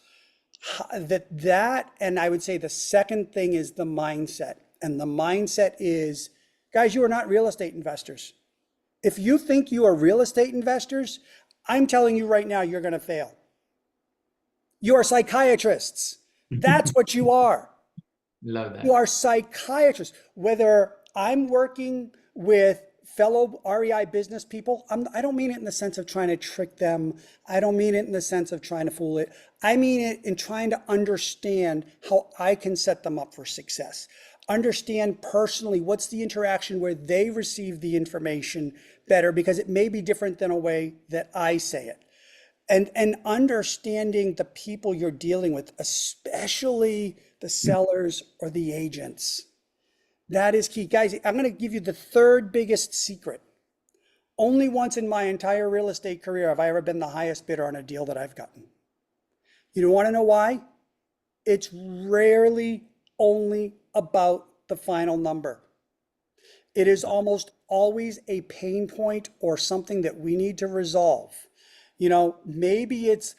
A: That, and I would say the second thing is the mindset. And the mindset is, guys, you are not real estate investors. If you think you are real estate investors, I'm telling you right now, you're going to fail. You are psychiatrists. That's what you are.
E: Love that.
A: You are psychiatrists. Whether I'm working with fellow REI business people, I don't mean it in the sense of trying to trick them. I don't mean it in the sense of trying to fool it. I mean it in trying to understand how I can set them up for success. Understand personally what's the interaction where they receive the information better, because it may be different than a way that I say it. And understanding the people you're dealing with, especially the sellers or the agents. That is key. Guys, I'm going to give you the third biggest secret. Only once in my entire real estate career have I ever been the highest bidder on a deal that I've gotten. You don't want to know why? It's rarely only about the final number. It is almost always a pain point or something that we need to resolve. Maybe it's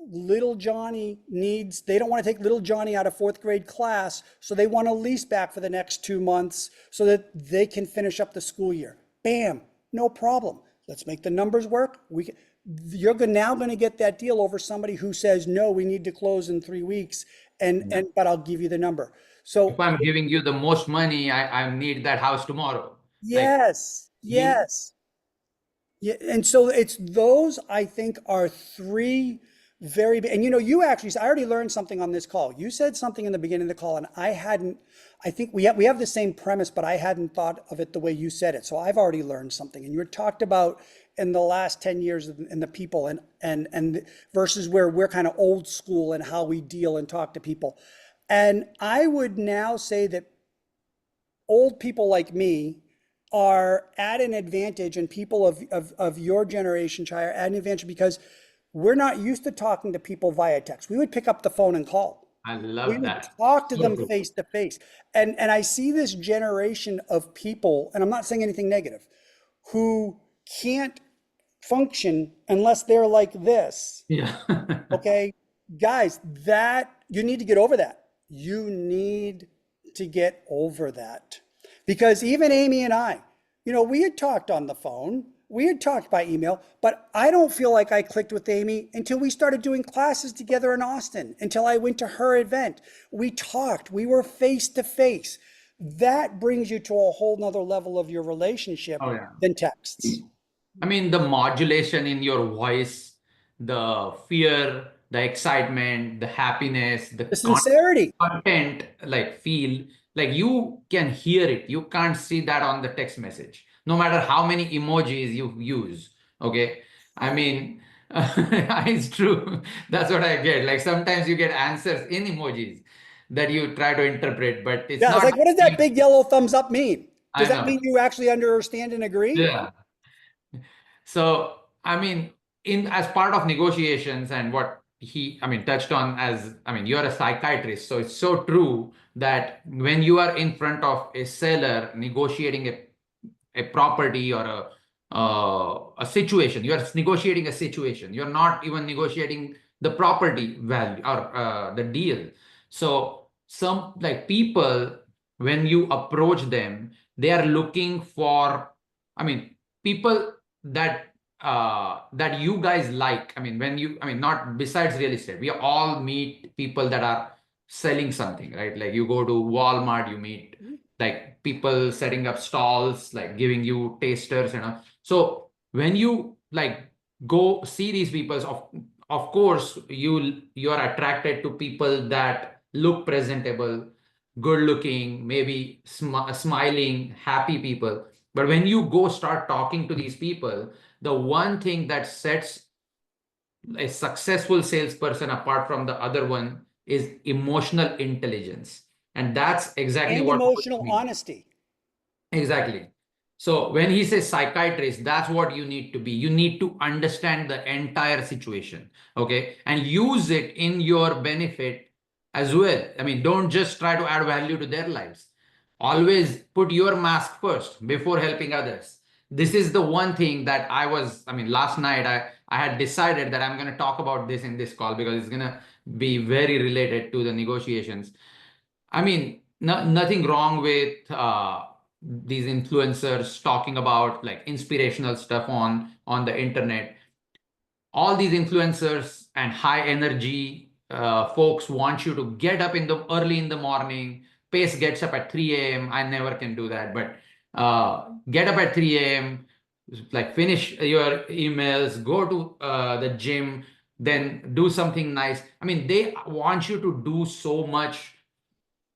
A: little Johnny they don't want to take little Johnny out of 4th grade class, so they want a lease back for the next 2 months so that they can finish up the school year. Bam, no problem. Let's make the numbers work. You're now going to get that deal over somebody who says, no, we need to close in 3 weeks, but I'll give you the number. So
E: If I'm giving you the most money, I need that house tomorrow.
A: yes, yes. Yeah, and so it's those, I think, are 3 very big. And you actually, I already learned something on this call. You said something in the beginning of the call, and I think we have the same premise, but I hadn't thought of it the way you said it. So I've already learned something. And you talked about in the last 10 years and the people and versus where we're kind of old school and how we deal and talk to people. And I would now say that old people like me are at an advantage, and people of your generation, Chai, are at an advantage because we're not used to talking to people via text. We would pick up the phone and call.
E: I
A: We
E: love
A: would
E: that.
A: talk to
E: So
A: them
E: true.
A: face to face. And I see this generation of people, and I'm not saying anything negative, who can't function unless they're like this.
E: Yeah.
A: Okay, guys, that you need to get over that. You need to get over that. Because even Amy and I, we had talked on the phone, we had talked by email, but I don't feel like I clicked with Amy until we started doing classes together in Austin, until I went to her event. We talked, we were face to face. That brings you to a whole nother level of your relationship
E: Oh, yeah.
A: than texts.
E: I mean, the modulation in your voice, the fear, the excitement, the happiness, the
A: The sincerity.
E: content, like feel, like you can hear it. You can't see that on the text message, no matter how many emojis you use. Okay. I mean, it's true. That's what I get. Like sometimes you get answers in emojis that you try to interpret, but it's
A: Yeah, I was
E: not.
A: like, what does that big yellow thumbs up mean? Does
E: I
A: that
E: know.
A: mean you actually understand and agree?
E: Yeah. So, I mean, in as part of negotiations and what I mean, touched on as, I mean, you're a psychiatrist, so it's so true that when you are in front of a seller negotiating a property or a situation, you are negotiating a situation. You're not even negotiating the property value or the deal. So some like people, when you approach them, they are looking for, I mean, people that that you guys like. I mean, when you, I mean, not besides real estate, we all meet people that are selling something, right? Like you go to Walmart, you meet like people setting up stalls, like giving you tasters, So when you like go see these people, of course you are attracted to people that look presentable, good looking, maybe smiling, happy people. But when you go start talking to these people, the one thing that sets a successful salesperson apart from the other one is emotional intelligence. And that's exactly
A: And
E: what
A: emotional
E: means.
A: honesty.
E: Exactly. So when he says psychiatrist, that's what you need to be. You need to understand the entire situation, okay, and use it in your benefit as well. I mean, don't just try to add value to their lives. Always put your mask first before helping others. This is the one thing that I mean, last night I had decided that I'm going to talk about this in this call because it's going to be very related to the negotiations. I mean, nothing wrong with these influencers talking about like inspirational stuff on the internet. All these influencers and high energy folks want you to get up in the early in the morning. Pace gets up at 3 a.m. I never can do that, but get up at 3 a.m., like finish your emails, go to the gym, then do something nice. I mean, they want you to do so much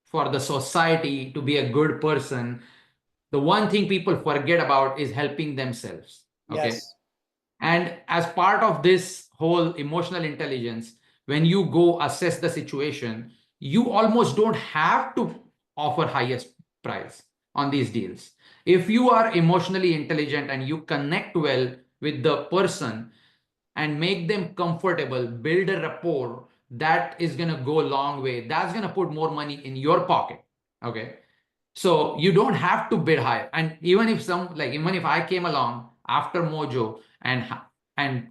E: for the society to be a good person. The one thing people forget about is helping themselves. Okay.
A: Yes.
E: And as part of this whole emotional intelligence, when you go assess the situation, you almost don't have to offer highest price on these deals. If you are emotionally intelligent and you connect well with the person and make them comfortable, build a rapport, that is going to go a long way. That's going to put more money in your pocket. Okay. So you don't have to bid higher. And even if I came along after Mojo and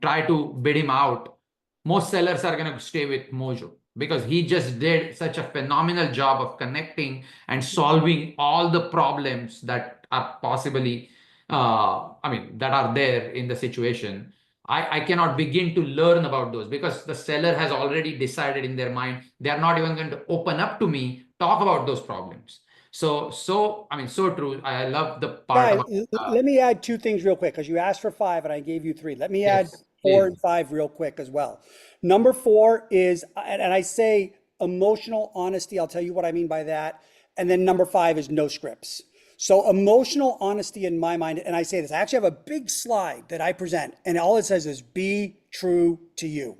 E: try to bid him out, most sellers are going to stay with Mojo because he just did such a phenomenal job of connecting and solving all the problems that are possibly, I mean, that are there in the situation. I cannot begin to learn about those because the seller has already decided in their mind they are not even going to open up to me, talk about those problems. So I mean, so true. I love the part
A: Guy,
E: about
A: let me add two things real quick because you asked for five and I gave you three. Let me add
E: yes,
A: four
E: please.
A: and five real quick as well. Number four is, and I say emotional honesty. I'll tell you what I mean by that. And then number five is no scripts. So emotional honesty in my mind, and I say this, I actually have a big slide that I present, and all it says is be true to you.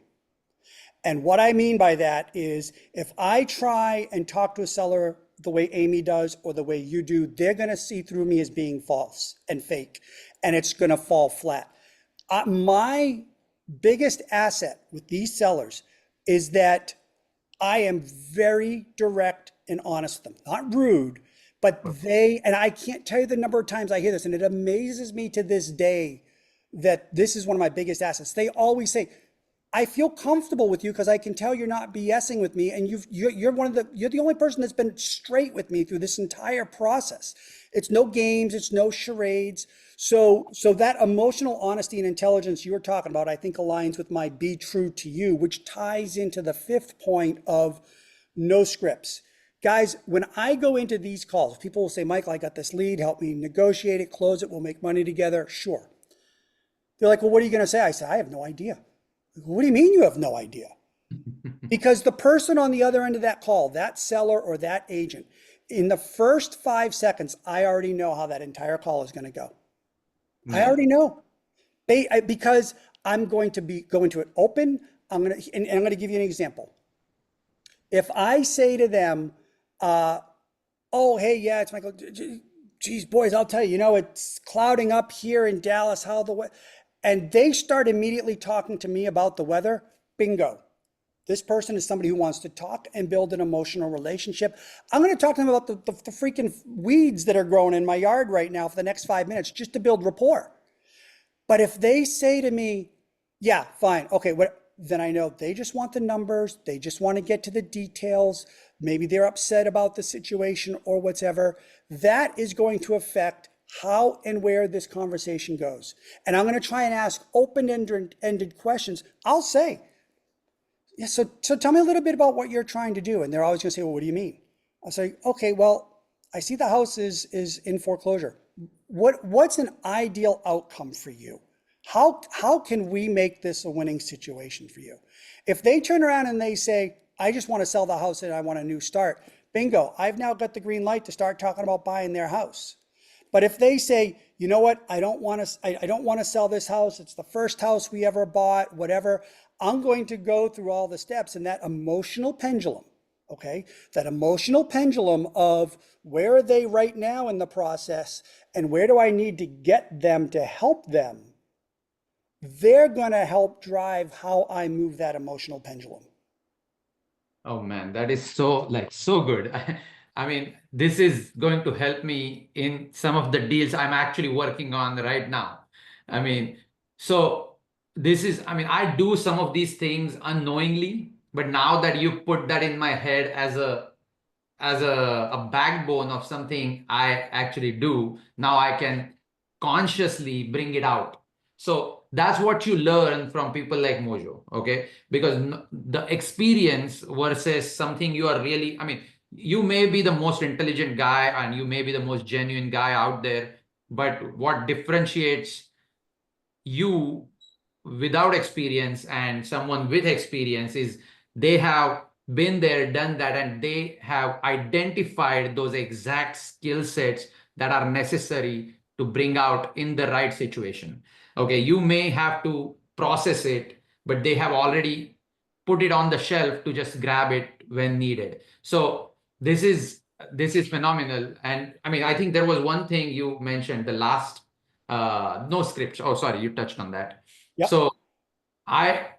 A: And what I mean by that is if I try and talk to a seller the way Amy does or the way you do, they're going to see through me as being false and fake, and it's going to fall flat. My biggest asset with these sellers is that I am very direct and honest with them, not rude, but and I can't tell you the number of times I hear this, and it amazes me to this day that this is one of my biggest assets. They always say, I feel comfortable with you because I can tell you're not BSing with me, and you're the only person that's been straight with me through this entire process. It's no games, it's no charades. So that emotional honesty and intelligence you were talking about, I think aligns with my be true to you, which ties into the fifth point of no scripts. Guys, when I go into these calls, people will say, Michael, I got this lead, help me negotiate it, close it, we'll make money together. Sure. They're like, well, what are you going to say? I say, I have no idea. What do you mean you have no idea? Because the person on the other end of that call, that seller or that agent, in the first 5 seconds, I already know how that entire call is going to go. I already know. Because I'm going to go into it open. I'm going to give you an example. If I say to them, oh, hey, yeah, it's Michael. Geez, boys, I'll tell you, it's clouding up here in Dallas, how the weather, and they start immediately talking to me about the weather, bingo. This person is somebody who wants to talk and build an emotional relationship. I'm going to talk to them about the freaking weeds that are growing in my yard right now for the next 5 minutes just to build rapport. But if they say to me, yeah, fine, okay, then I know they just want the numbers. They just want to get to the details. Maybe they're upset about the situation or whatever. That is going to affect how and where this conversation goes. And I'm going to try and ask open-ended questions. I'll say, yeah, so tell me a little bit about what you're trying to do. And they're always going to say, well, what do you mean? I'll say, okay, well, I see the house is in foreclosure. What's an ideal outcome for you? How can we make this a winning situation for you? If they turn around and they say, I just want to sell the house and I want a new start, bingo, I've now got the green light to start talking about buying their house. But if they say, you know what, I don't want to sell this house, it's the first house we ever bought, whatever, I'm going to go through all the steps, and that emotional pendulum, okay, that emotional pendulum of where are they right now in the process and where do I need to get them to help them, they're going to help drive how I move that emotional pendulum.
E: Oh man, that is so good. I mean, this is going to help me in some of the deals I'm actually working on right now. I mean, I do some of these things unknowingly, but now that you put that in my head as a backbone of something I actually do, now I can consciously bring it out. So that's what you learn from people like Mojo, okay? Because the experience versus something you are really, you may be the most intelligent guy and you may be the most genuine guy out there, but what differentiates you without experience and someone with experience is they have been there, done that, and they have identified those exact skill sets that are necessary to bring out in the right situation. Okay, you may have to process it, but they have already put it on the shelf to just grab it when needed. So this is phenomenal. And I think there was one thing you mentioned, the last no scripts. Oh, sorry, you touched on that.
A: Yep.
E: So I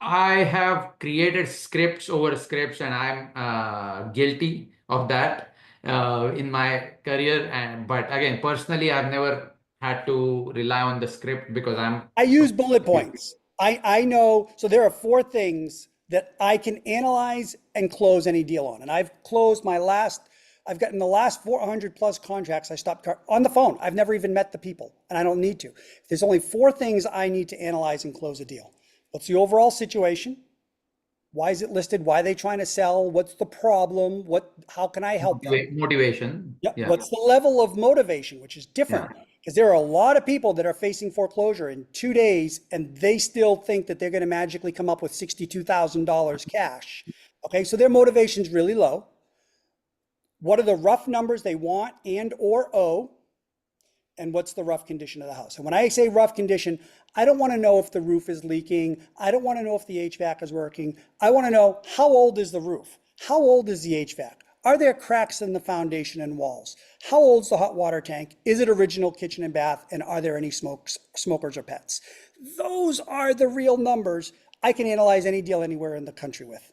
E: have created scripts over scripts, and I'm guilty of that in my career. But again, personally, I've never had to rely on the script because
A: I use bullet points. I know, so there are 4 things that I can analyze and close any deal on. And I've closed I've gotten the last 400 plus contracts I stopped on the phone. I've never even met the people, and I don't need to. There's only 4 things I need to analyze and close a deal. What's the overall situation? Why is it listed? Why are they trying to sell? What's the problem? How can I help them?
E: Motivation.
A: Yep.
E: Yeah.
A: What's the level of motivation, which is different? Because there are a lot of people that are facing foreclosure in 2 days, and they still think that they're going to magically come up with $62,000 cash. Okay, so their motivation's really low. What are the rough numbers they want and or owe? And what's the rough condition of the house? And when I say rough condition, I don't want to know if the roof is leaking. I don't want to know if the HVAC is working. I want to know, how old is the roof? How old is the HVAC? Are there cracks in the foundation and walls? How old's the hot water tank? Is it original kitchen and bath? And are there any smokers or pets? Those are the real numbers I can analyze any deal anywhere in the country with.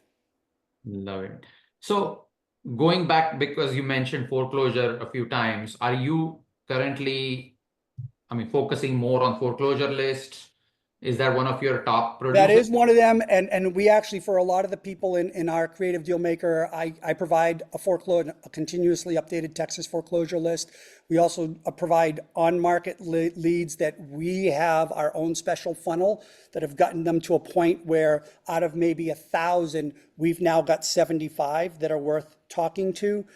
E: Love it. So going back, because you mentioned foreclosure a few times, are you currently, focusing more on foreclosure lists? Is that one of your top
A: That
E: producers?
A: is one of them, and we actually, for a lot of the people in our creative deal maker, I provide a continuously updated Texas foreclosure list. We also provide on-market leads that we have our own special funnel that have gotten them to a point where out of maybe 1,000, we've now got 75 that are worth talking to.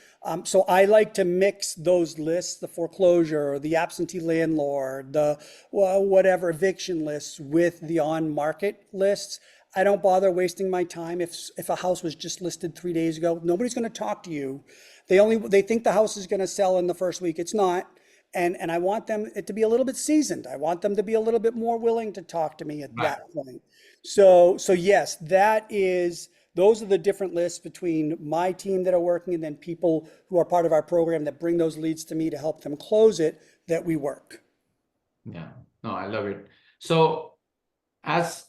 A: So I like to mix those lists, the foreclosure, the absentee landlord, the whatever eviction lists with the on-market lists. I don't bother wasting my time. If a house was just listed 3 days ago, nobody's going to talk to you. They think the house is going to sell in the first week. It's not. And I want it to be a little bit seasoned. I want them to be a little bit more willing to talk to me at that point. So yes, those are the different lists between my team that are working and then people who are part of our program that bring those leads to me to help them close it, that we work.
E: Yeah, no, I love it. So after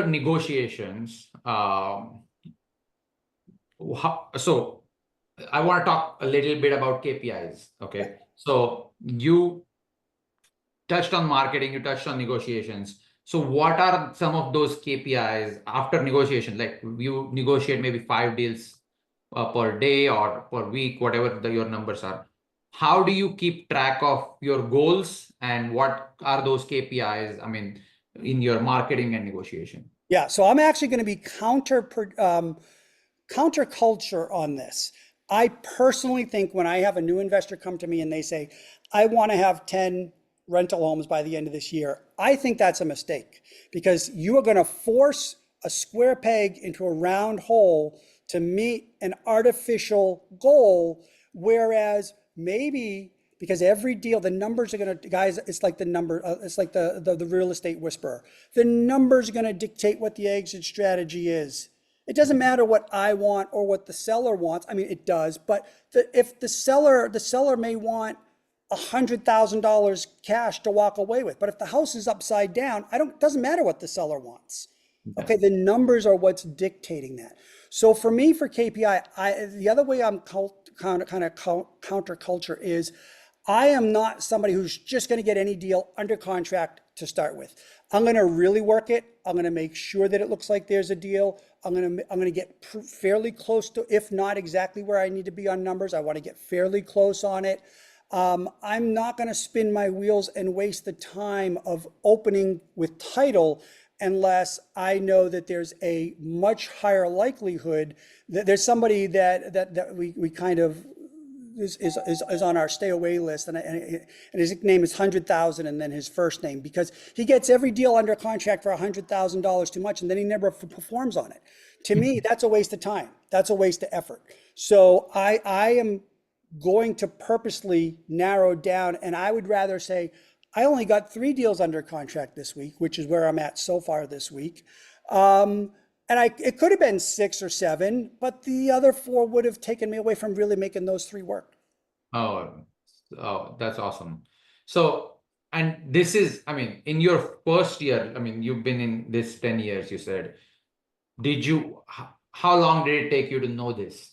E: negotiations, so I want to talk a little bit about KPIs. Okay. So you touched on marketing, you touched on negotiations. So what are some of those KPIs after negotiation? Like you negotiate maybe 5 deals per day or per week, whatever your numbers are. How do you keep track of your goals and what are those KPIs? In your marketing and negotiation.
A: Yeah, so I'm actually going to be counterculture on this. I personally think when I have a new investor come to me and they say, I want to have 10 rental homes by the end of this year, I think that's a mistake because you are going to force a square peg into a round hole to meet an artificial goal, whereas maybe because every deal, the numbers are going to, guys, it's like the number, it's like the real estate whisperer. The numbers are going to dictate what the exit strategy is. It doesn't matter what I want or what the seller wants. It does, but if the seller may want $100,000 cash to walk away with, but if the house is upside down, it doesn't matter what the seller wants. Okay, the numbers are what's dictating that. So for me, for KPI, the other way I'm kind of counterculture is I am not somebody who's just going to get any deal under contract to start with. I'm going to really work it. I'm going to make sure that it looks like there's a deal. I'm going to get fairly close to, if not exactly where I need to be on numbers, I want to get fairly close on it. I'm not going to spin my wheels and waste the time of opening with title unless I know that there's a much higher likelihood that there's somebody that we kind of is on our stay away list, and his name is 100,000 and then his first name, because he gets every deal under contract for $100,000 too much and then he never performs on it. To me, that's a waste of time. That's a waste of effort. So I am going to purposely narrow down, and I would rather say I only got 3 deals under contract this week, which is where I'm at so far this week. It could have been 6 or 7, but the other 4 would have taken me away from really making those 3 work.
E: Oh, that's awesome. So, and this is, in your first year, you've been in this 10 years, you said, how long did it take you to know this?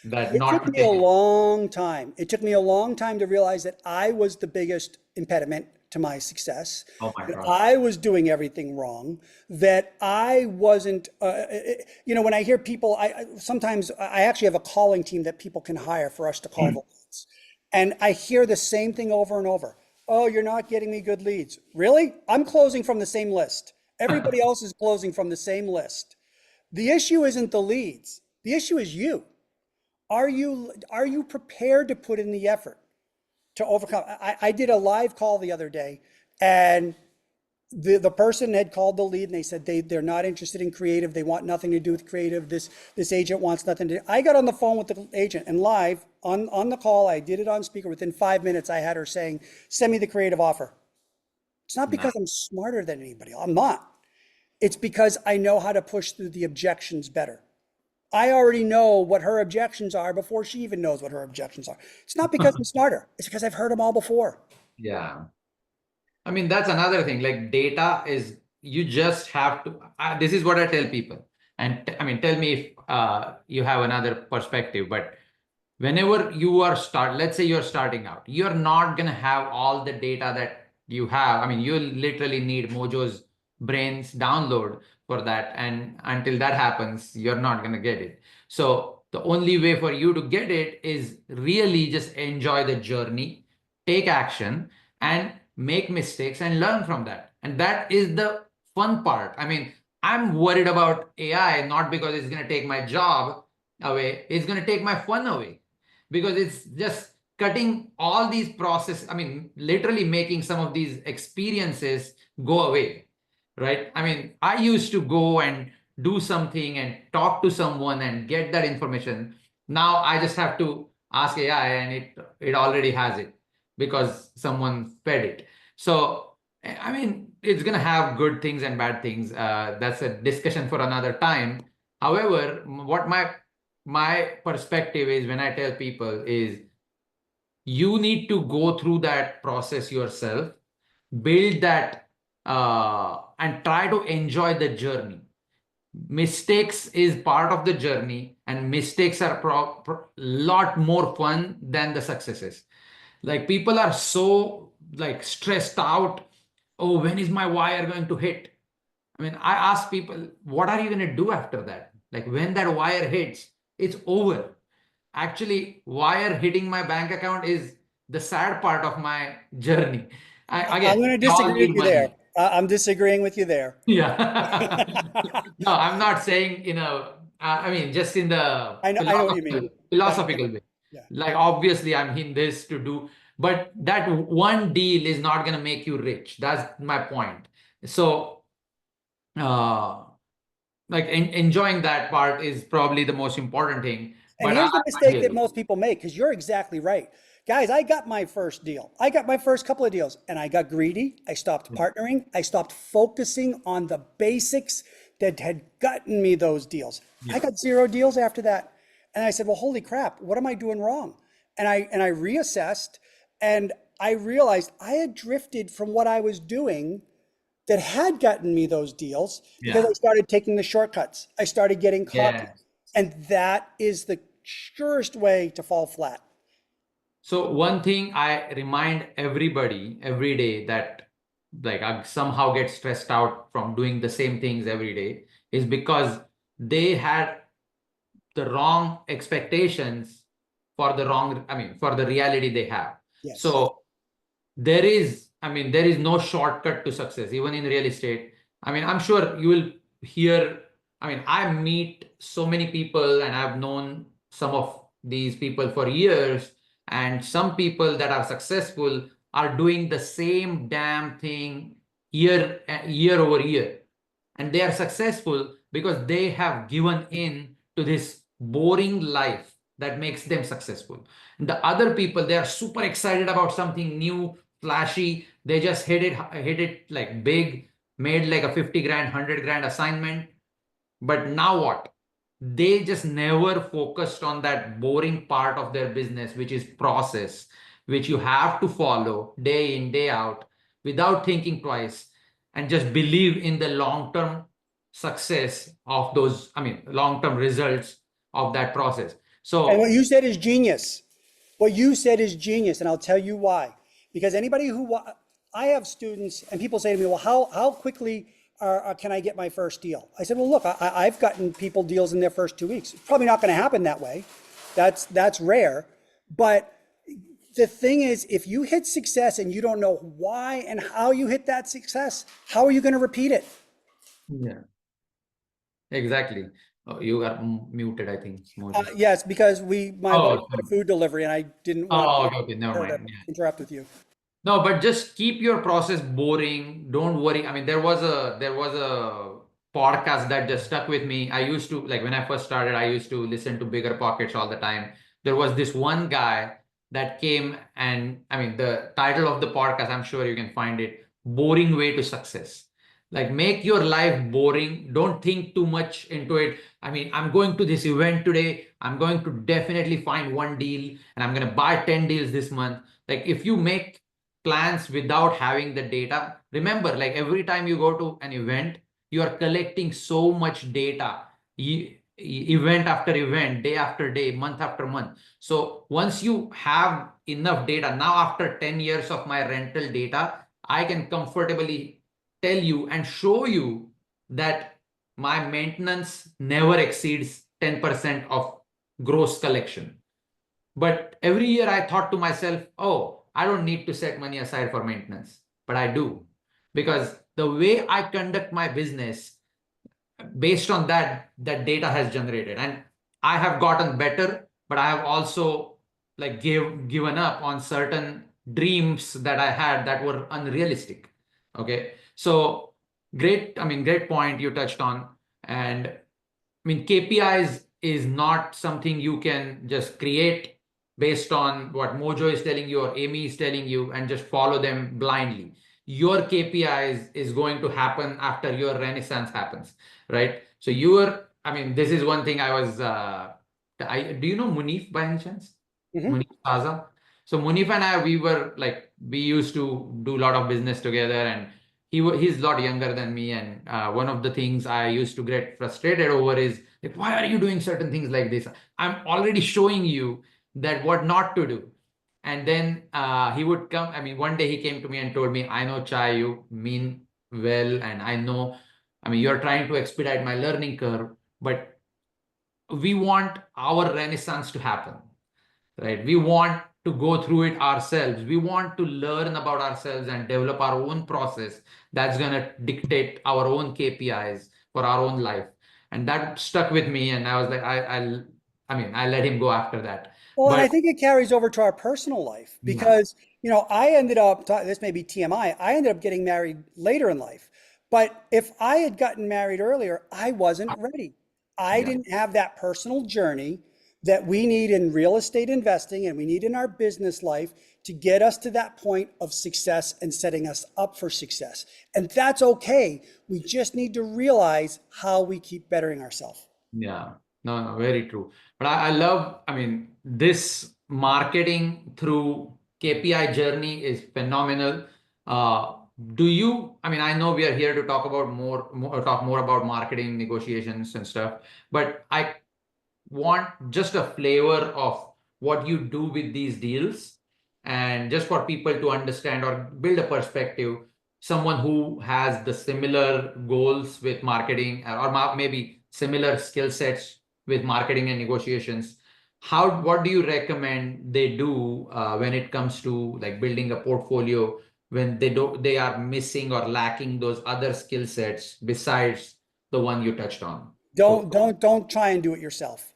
A: It took me a long time. It took me a long time to realize that I was the biggest impediment to my success.
E: Oh my
A: that
E: God.
A: I was doing everything wrong, that I wasn't, when I hear people, sometimes I actually have a calling team that people can hire for us to call the leads. And I hear the same thing over and over. Oh, you're not getting me good leads. Really? I'm closing from the same list. Everybody else is closing from the same list. The issue isn't the leads. The issue is you. Are you prepared to put in the effort to overcome? I did a live call the other day, and the person had called the lead and they said they're not interested in creative. They want nothing to do with creative. This agent wants nothing to do. I got on the phone with the agent and live on the call, I did it on speaker. Within 5 minutes, I had her saying, send me the creative offer. It's not because I'm smarter than anybody. I'm not. It's because I know how to push through the objections better. I already know what her objections are before she even knows what her objections are. It's not because I'm smarter. It's because I've heard them all before.
E: Yeah. I mean, that's another thing. Like data is, you just have to, this is what I tell people. And I mean, tell me if you have another perspective, but whenever you are let's say you're starting out, you're not going to have all the data that you have. I mean, you literally need Mojo's brains download for that. And until that happens, you're not going to get it. So the only way for you to get it is really just enjoy the journey, take action, and make mistakes and learn from that. And that is the fun part. I mean, I'm worried about AI, not because it's going to take my job away, it's going to take my fun away, because it's just cutting all these process. I mean, literally making some of these experiences go away, right? I mean, I used to go and do something and talk to someone and get that information. Now I just have to ask AI and it already has it because someone fed it. So I mean, it's gonna have good things and bad things. That's a discussion for another time. However, what my perspective is when I tell people is, you need to go through that process yourself, build that, and try to enjoy the journey. Mistakes is part of the journey, and mistakes are lot more fun than the successes. Like people are so like stressed out. Oh, when is my wire going to hit? I mean, I ask people, what are you going to do after that? Like when that wire hits, it's over. Actually, wire hitting my bank account is the sad part of my journey.
A: I'm
E: Again,
A: going to
E: we all
A: disagree with
E: need
A: you there.
E: money.
A: I'm disagreeing with you there.
E: Yeah. No, I'm not saying, I mean, just in the
A: I know what you mean.
E: philosophical way.
A: Yeah.
E: Like, obviously, I'm in this to do, but that one deal is not going to make you rich. That's my point. So, uh, like enjoying that part is probably the most important thing.
A: And
E: But
A: here's the
E: I
A: mistake
E: hear
A: that
E: you.
A: most people make, because you're exactly right. Guys, I got my first deal. I got my first couple of deals and I got greedy. I stopped partnering. I stopped focusing on the basics that had gotten me those deals. I got 0 deals after that. And I said, well, holy crap, what am I doing wrong? And I reassessed and I realized I had drifted from what I was doing that had gotten me those deals because
E: Yeah.
A: I started taking the shortcuts. I started getting cocky.
E: Yeah.
A: And that is the surest way to fall flat.
E: So one thing I remind everybody every day that like I somehow get stressed out from doing the same things every day is because they had the wrong expectations for the wrong, I mean, for the reality they have.
A: Yes.
E: So there is no shortcut to success, even in real estate. I mean, I'm sure you will hear, I mean, I meet so many people and I've known some of these people for years, and some people that are successful are doing the same damn thing year over year. And they are successful because they have given in to this boring life that makes them successful. And the other people, they are super excited about something new, flashy. They just hit it like big, made like a 50 grand, 100 grand assignment. But now what? They just never focused on that boring part of their business, which is process, which you have to follow day in, day out without thinking twice, and just believe in the long-term success of those, I mean, long-term results of that process.
A: And what
E: So,
A: you said is genius. What you said is genius, and I'll tell you why. Because anybody who I have students, and people say to me, "Well, how quickly can I get my first deal?" I said, "Well, look, I've gotten people deals in their first 2 weeks. It's probably not going to happen that way. That's rare. But the thing is, if you hit success and you don't know why and how you hit that success, how are you going to repeat it?"
E: yeah, exactly. Oh, you are muted, I think, Mojo.
A: Yes, because my wife
E: Oh,
A: did a food delivery, and I didn't want
E: okay, never
A: her to
E: mind. Yeah.
A: interrupt with you.
E: No, but just keep your process boring. Don't worry. I mean, there was a podcast that just stuck with me. I used to, like, when I first started, I used to listen to Bigger Pockets all the time. There was this one guy that came, and I mean, the title of the podcast, I'm sure you can find it, Boring Way to Success. Like make your life boring. Don't think too much into it. I mean, I'm going to this event today. I'm going to definitely find one deal and I'm going to buy 10 deals this month. Like if you make plans without having the data, remember, like every time you go to an event, you are collecting so much data, event after event, day after day, month after month. So once you have enough data, now after 10 years of my rental data, I can comfortably tell you and show you that my maintenance never exceeds 10% of gross collection. But every year I thought to myself, oh, I don't need to set money aside for maintenance. But I do. Because the way I conduct my business, based on that data has generated, and I have gotten better, but I have also like given up on certain dreams that I had that were unrealistic. Okay, so great, I mean, great point you touched on. And I mean, KPIs is not something you can just create based on what Mojo is telling you or Amy is telling you and just follow them blindly. Your KPIs is going to happen after your renaissance happens, right? So I mean, this is one thing I was, do you know Munif by any chance?
A: Mhm.
E: Munif Saza? So Munif and I, we used to do a lot of business together, and he's a lot younger than me. And one of the things I used to get frustrated over is like, why are you doing certain things like this? I'm already showing you that what not to do. And then he would come. I mean, one day he came to me and told me, I know, Chai, you mean well, and I know, I mean, you're trying to expedite my learning curve, but we want our renaissance to happen, right? We want to go through it ourselves. We want to learn about ourselves and develop our own process that's going to dictate our own KPIs for our own life. And that stuck with me. And I was like, I mean, I let him go after that.
A: Well, and I
E: But
A: think it carries over to our personal life
E: yeah,
A: because, I ended up, this may be TMI, I ended up getting married later in life. But if I had gotten married earlier, I wasn't ready. I
E: yeah.
A: didn't have that personal journey that we need in real estate investing and we need in our business life to get us to that point of success and setting us up for success. And that's okay. We just need to realize how we keep bettering ourselves.
E: Yeah, no, very true. But I love, I mean, this marketing through KPI journey is phenomenal. Uh, I mean, I know we are here to talk about talk more about marketing negotiations and stuff, but I want just a flavor of what you do with these deals, and just for people to understand or build a perspective, someone who has the similar goals with marketing or maybe similar skill sets with marketing and negotiations, what do you recommend they do when it comes to like building a portfolio, when they are missing or lacking those other skill sets besides the one you touched on?
A: Don't try and do it yourself.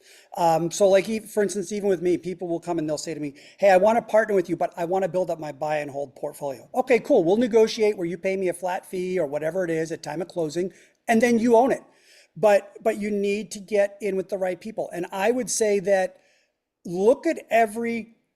A: So like, for instance, even with me, people will come and they'll say to me, hey, I want to partner with you, but I want to build up my buy and hold portfolio. Okay, cool. We'll negotiate where you pay me a flat fee or whatever it is at time of closing, and then you own it. But you need to get in with the right people. And I would say that look at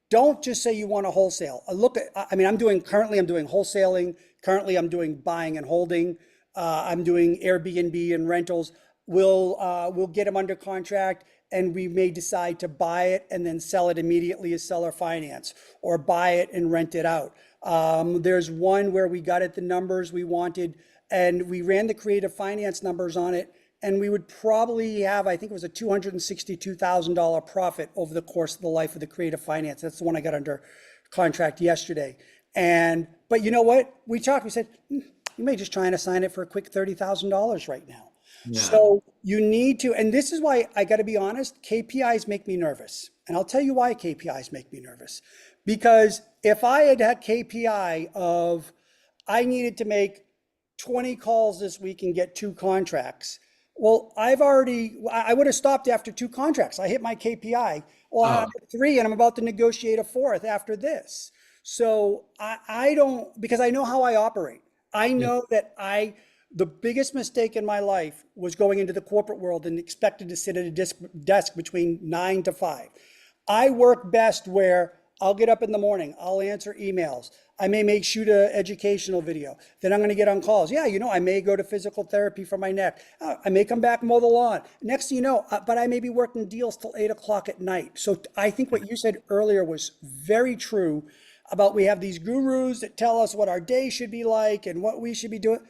A: don't just say you want to wholesale. I mean, currently I'm doing wholesaling. Currently I'm doing buying and holding. I'm doing Airbnb and rentals. We'll get them under contract and we may decide to buy it and then sell it immediately as seller finance or buy it and rent it out. There's one where we got it the numbers we wanted and we ran the creative finance numbers on it and we would probably have, I think it was a $262,000 profit over the course of the life of the creative finance. That's the one I got under contract yesterday. But you know what? We said, you may just try and assign it for a quick $30,000 right now.
E: Yeah.
A: So you need to, and this is why I got to be honest, KPIs make me nervous. And I'll tell you why KPIs make me nervous. Because if I had a KPI of I needed to make 20 calls this week and get 2 contracts, well, I would have stopped after 2 contracts. I hit my KPI. Well, I'm at 3 and I'm about to negotiate a 4th after this. So I don't, because I know how I operate. I know that the biggest mistake in my life was going into the corporate world and expected to sit at a desk between 9 to 5. I work best where I'll get up in the morning, I'll answer emails, I may shoot a educational video. Then I'm going to get on calls. Yeah, I may go to physical therapy for my neck. I may come back and mow the lawn. Next thing you know, but I may be working deals till 8 o'clock at night. So I think what you said earlier was very true about we have these gurus that tell us what our day should be like and what we should be doing.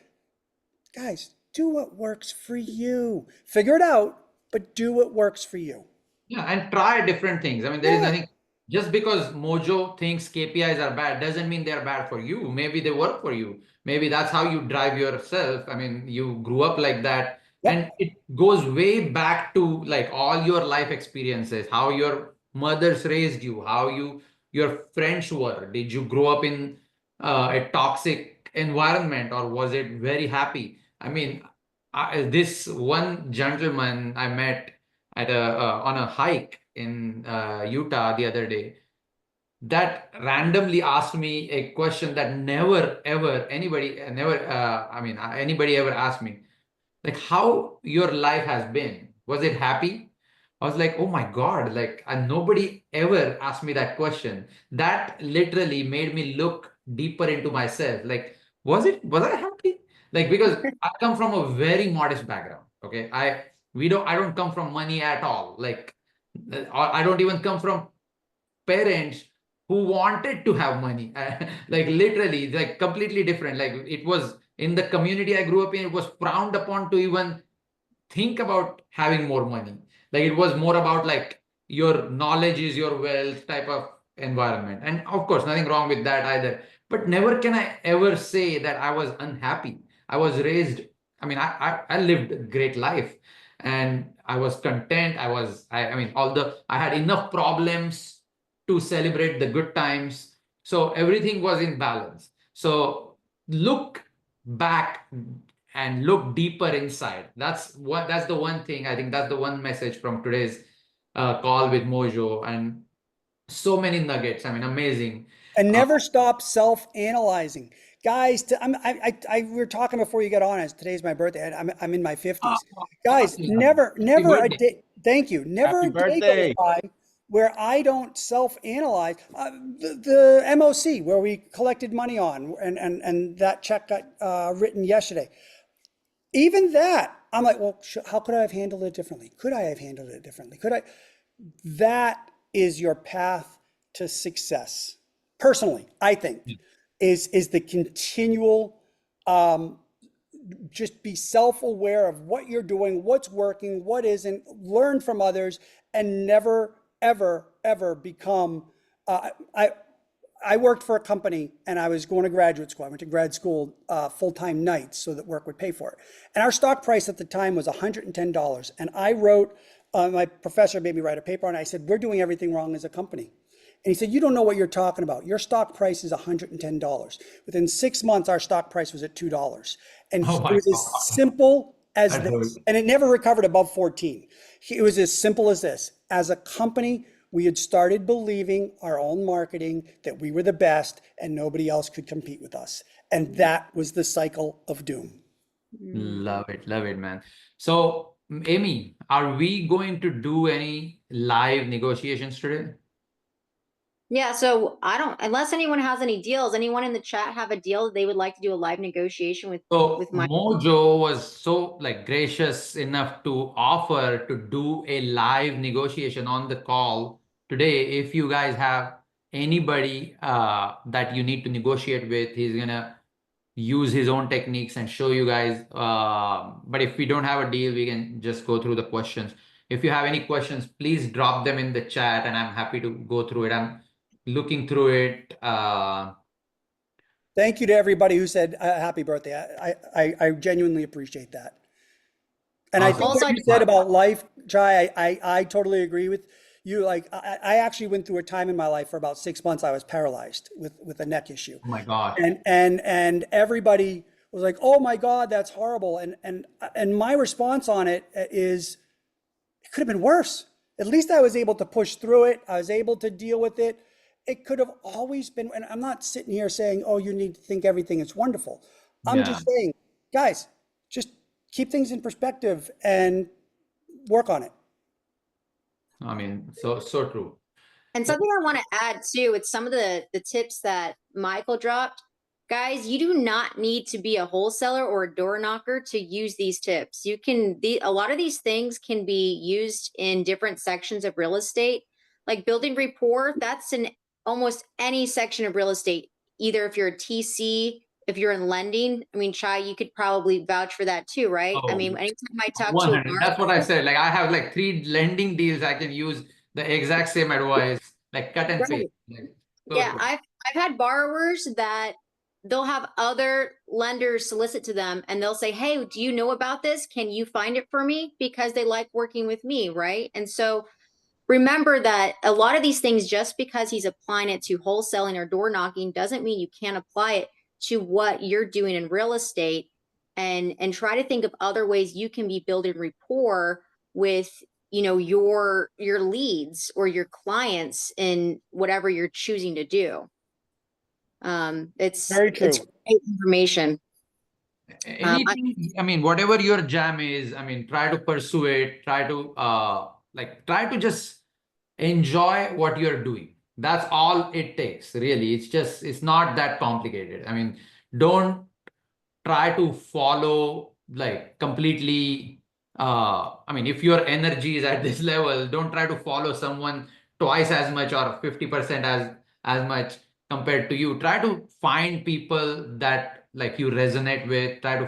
A: Guys, do what works for you. Figure it out, but do what works for you.
E: Yeah, and try different things. I mean, there is
A: Yeah.
E: nothing, just because Mojo thinks KPIs are bad doesn't mean they're bad for you. Maybe they work for you. Maybe that's how you drive yourself. I mean, you grew up like that.
A: Yep.
E: And it goes way back to like all your life experiences, how your mothers raised you, how your friends were. Did you grow up in a toxic environment, or was it very happy? I mean, this one gentleman I met at on a hike in Utah the other day, that randomly asked me a question that never ever anybody anybody ever asked me, like, how your life has been. Was it happy? I was like, oh my God, like, and nobody ever asked me that question. That literally made me look deeper into myself. Like, was I happy? Like, because I come from a very modest background. Okay. I don't come from money at all. Like, I don't even come from parents who wanted to have money. Like, literally, like, completely different. Like, it was in the community I grew up in, it was frowned upon to even think about having more money. Like, it was more about like your knowledge is your wealth type of environment. And of course, nothing wrong with that either. But never can I ever say that I was unhappy. I was raised, I mean, I lived a great life, and I was content. I mean, although I had enough problems to celebrate the good times. So everything was in balance. So look back and look deeper inside. That's the one thing. I think that's the one message from today's call with Mojo, and so many nuggets. I mean, amazing.
A: And never stop self-analyzing. Guys, we were talking before you got on. As today's my birthday. I'm in my 50s. Guys,
E: Awesome.
A: never
E: Happy
A: a
E: birthday.
A: day. Thank you. Never
C: Happy
A: a day goes
C: birthday.
A: by where I don't self-analyze. The MOC where we collected money on, and that check got written yesterday. Even that, I'm like, well, how could I have handled it differently? Could I have handled it differently? Could I? That is your path to success. Personally, I think is the continual just be self-aware of what you're doing, what's working, what isn't, learn from others, and never, ever become. I worked for a company and I was going to graduate school. I went to grad school full-time nights so that work would pay for it. And our stock price at the time was $110. And I wrote, my professor made me write a paper on it. I said, we're doing everything wrong as a company. And he said, you don't know what you're talking about. Your stock price is $110. Within 6 months, our stock price was at $2. And
E: Oh
A: it
E: my
A: was
E: God.
A: as simple as
E: That
A: this.
E: hurt.
A: And it never recovered above 14. It was as simple as this. As a company, we had started believing our own marketing that we were the best and nobody else could compete with us. And that was the cycle of doom.
E: Love it, man. So, Amy, are we going to do any live negotiations today?
D: Yeah, so I don't, unless anyone has any deals, anyone in the chat have a deal that they would like to do a live negotiation
E: So
D: with my
E: Mojo was so like gracious enough to offer to do a live negotiation on the call today. If you guys have anybody that you need to negotiate with, he's gonna use his own techniques and show you guys. But if we don't have a deal, we can just go through the questions. If you have any questions, please drop them in the chat, and I'm happy to go through it. I'm looking through it.
A: Thank you to everybody who said happy birthday. I genuinely appreciate that. And I think
D: Also,
A: what you said about life, Chai, I totally agree with you. Like I actually went through a time in my life for about 6 months. I was paralyzed with a neck issue.
E: Oh my God.
A: And everybody was like, "Oh my God, that's horrible." And my response on it is, it could have been worse. At least I was able to push through it. I was able to deal with it. It could have always been, and I'm not sitting here saying, "Oh, you need to think everything is wonderful." I'm
E: Yeah.
A: just saying, guys, just keep things in perspective and work on it.
E: I mean, so true.
D: And something I want to add too, with some of the tips that Michael dropped, guys, you do not need to be a wholesaler or a door knocker to use these tips. You can, a lot of these things can be used in different sections of real estate, like building rapport. That's in almost any section of real estate, either if you're a TC, if you're in lending. I mean, Chai, you could probably vouch for that too, right? I
E: Oh,
D: mean, anytime I talk to a
E: 100. That's what I
D: borrower,
E: said. Like I have like 3 lending deals. I can use the exact same advice, like cut and paste.
D: right.
E: Like, so
D: Yeah,
E: true.
D: I've had borrowers that they'll have other lenders solicit to them and they'll say, "Hey, do you know about this? Can you find it for me?" Because they like working with me, right? And so remember that a lot of these things, just because he's applying it to wholesaling or door knocking, doesn't mean you can't apply it to what you're doing in real estate, and try to think of other ways you can be building rapport with, you know, your leads or your clients in whatever you're choosing to do.
A: Very
D: It's
A: true.
D: great information.
E: Anything, I mean, whatever your jam is, I mean, try to pursue it, try to just enjoy what you're doing. That's all it takes, really. It's not that complicated. I mean, don't try to follow like completely. I mean, if your energy is at this level, don't try to follow someone twice as much or 50% as much compared to you. Try to find people that like you resonate with. Try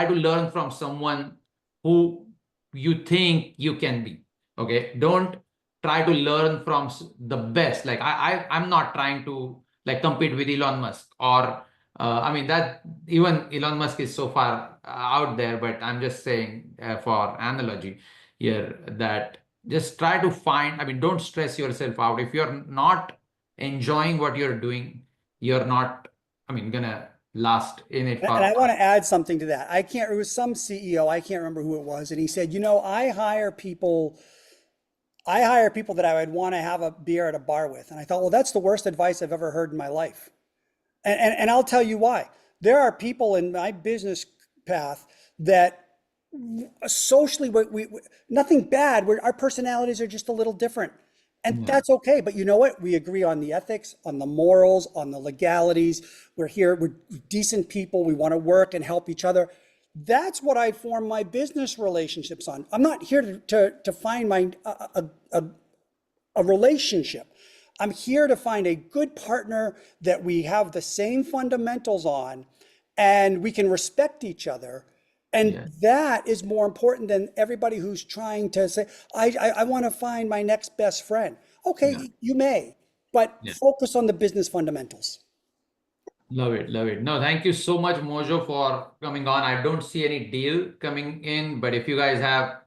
E: to learn from someone who you think you can be. Okay, don't try to learn from the best. Like I'm not trying to like compete with Elon Musk or I mean that even Elon Musk is so far out there, but I'm just saying for analogy here that just try to find, I mean, don't stress yourself out. If you're not enjoying what you're doing, you're not, I mean, gonna last in it
A: And
E: for.
A: I want to add something to that. I can't, it was some CEO, I can't remember who it was, and he said, you know, I hire people that I would want to have a beer at a bar with. And I thought, well, that's the worst advice I've ever heard in my life. And I'll tell you why. There are people in my business path that socially, nothing bad. Our personalities are just a little different. And
E: Yeah,
A: that's okay. But you know what? We agree on the ethics, on the morals, on the legalities. We're here, we're decent people. We want to work and help each other. That's what I form my business relationships on. I'm not here to find a relationship. I'm here to find a good partner that we have the same fundamentals on and we can respect each other.
E: yeah,
A: And that is more important than everybody who's trying to say, I want to find my next best friend.
E: yeah,
A: Okay, you may, but
E: yeah.
A: focus on the business fundamentals.
E: Love it, love it. No, thank you so much, Mojo, for coming on. I don't see any deal coming in, but if you guys have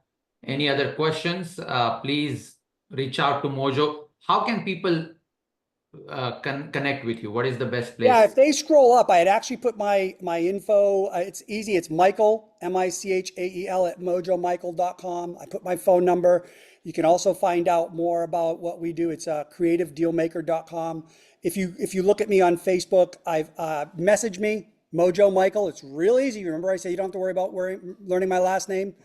E: any other questions, please reach out to Mojo. How can people connect with you? What is the best
A: Yeah,
E: place?
A: if they scroll up, I had actually put my info. It's easy. It's Michael, Michael at mojomichael.com. I put my phone number. You can also find out more about what we do. It's creativedealmaker.com. If you look at me on Facebook, I've messaged me, Mojo Michael. It's real easy. Remember, I say you don't have to worry about learning my last name.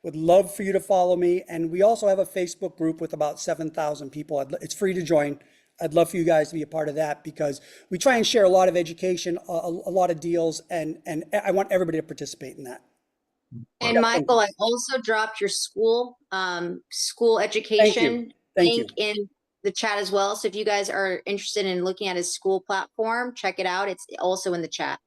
A: Would love for you to follow me. And we also have a Facebook group with about 7,000 people. It's free to join. I'd love for you guys to be a part of that because we try and share a lot of education, a lot of deals, and I want everybody to participate in that.
D: And
A: Yeah,
D: Michael, I also dropped your school
A: thank you.
D: education
A: Thank you.
D: link in the chat as well. So if you guys are interested in looking at his school platform, check it out. It's also in the chat.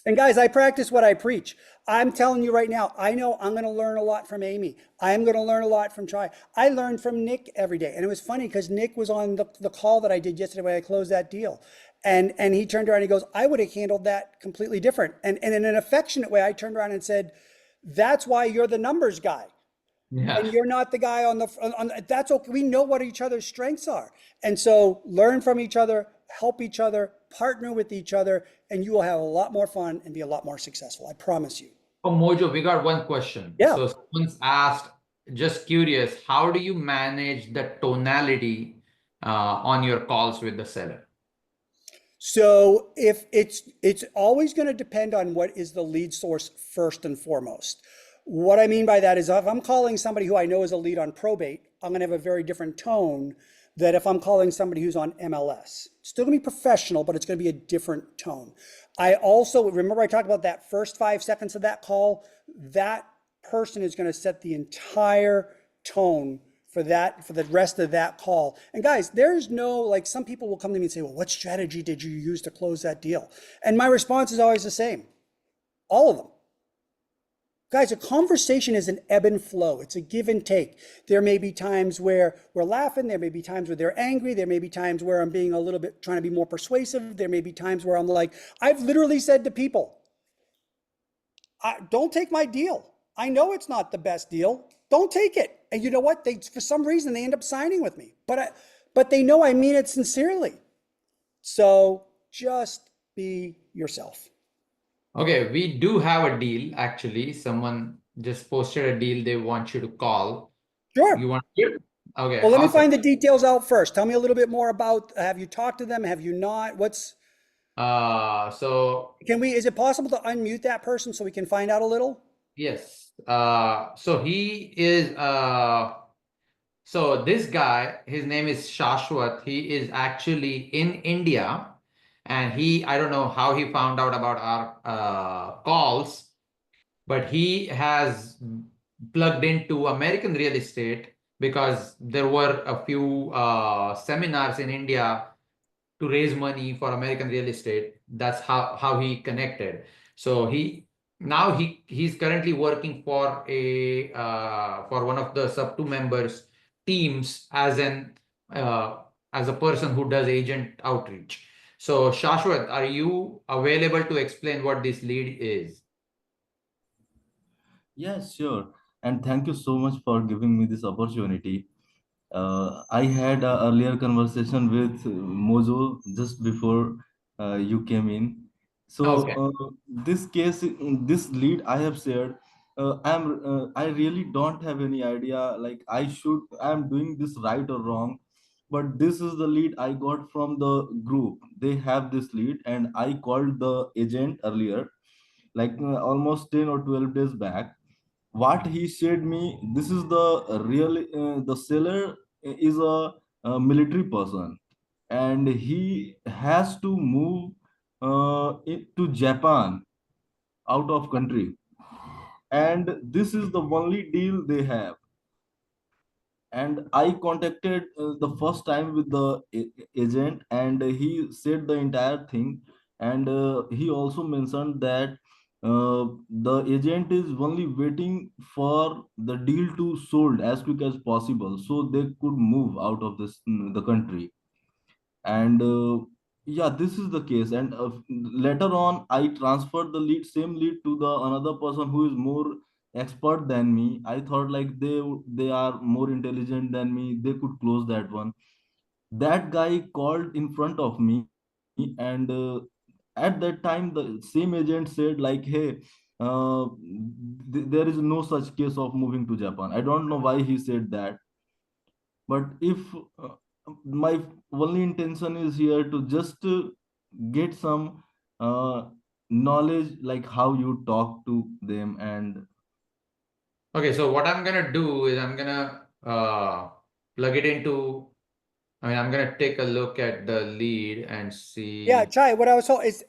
A: And guys, I practice what I preach. I'm telling you right now, I know I'm going to learn a lot from Amy. I'm going to learn a lot from Chai. I learned from Nick every day. And it was funny because Nick was on the call that I did yesterday when I closed that deal. And he turned around and he goes, I would have handled that completely different. And in an affectionate way, I turned around and said, that's why you're the numbers guy.
E: Yeah.
A: And you're not the guy on that's okay. We know what each other's strengths are. And so learn from each other, help each other, partner with each other, and you will have a lot more fun and be a lot more successful. I promise you.
E: Oh, Mojo, we got one question.
A: Yeah.
E: So someone's asked, just curious, how do you manage the tonality on your calls with the seller?
A: So if it's always going to depend on what is the lead source first and foremost. What I mean by that is if I'm calling somebody who I know is a lead on probate, I'm going to have a very different tone that if I'm calling somebody who's on MLS. It's still gonna be professional, but it's gonna be a different tone. I also, remember I talked about that first 5 seconds of that call? That person is gonna set the entire tone for the rest of that call. And guys, there's no, like, some people will come to me and say, well, what strategy did you use to close that deal? And my response is always the same. All of them. Guys, a conversation is an ebb and flow. It's a give and take. There may be times where we're laughing. There may be times where they're angry. There may be times where I'm being a little bit, trying to be more persuasive. There may be times where I'm like, I've literally said to people, don't take my deal. I know it's not the best deal. Don't take it. And you know what? They, for some reason, they end up signing with me. But they know I mean it sincerely. So just be yourself.
E: Okay, we do have a deal actually. Someone just posted a deal they want you to call.
A: Sure.
E: You want to? Okay,
A: Well, let me
E: awesome.
A: find the details out first. Tell me a little bit more about, have you talked to them? Have you not?
E: So
A: Is it possible to unmute that person so we can find out a little?
E: yes. So he is so this guy, his name is Shashwat. He is actually in India, and I don't know how he found out about our calls, but he has plugged into American real estate because there were a few seminars in India to raise money for American real estate. That's how he connected. So he's currently working for for one of the sub two members teams as a person who does agent outreach. So Shashwat, are you available to explain what this lead is?
F: Yes, sure. And thank you so much for giving me this opportunity. I had an earlier conversation with Mojo just before you came in. So
E: Okay.
F: this case, this lead I have shared, I really don't have any idea. Like I'm doing this right or wrong. But this is the lead I got from the group. They have this lead, and I called the agent earlier, like almost 10 or 12 days back. What he said me, this is the real the seller is a military person, and he has to move to Japan, out of country, and this is the only deal they have. And I contacted the first time with the agent, and he said the entire thing. And he also mentioned that the agent is only waiting for the deal to sold as quick as possible so they could move out of the country. And yeah, this is the case. And later on I transferred the same lead to the another person who is more expert than me. I thought like they are more intelligent than me, they could close that one. That guy called in front of me, and at that time the same agent said like, hey, there is no such case of moving to Japan. I don't know why he said that. But if my only intention is here to just get some knowledge, like how you talk to them. And
E: Okay, so what I'm gonna do is I'm gonna plug it into. I'm gonna take a look at the lead and
A: Yeah,
E: see.
A: Chai, what I was told is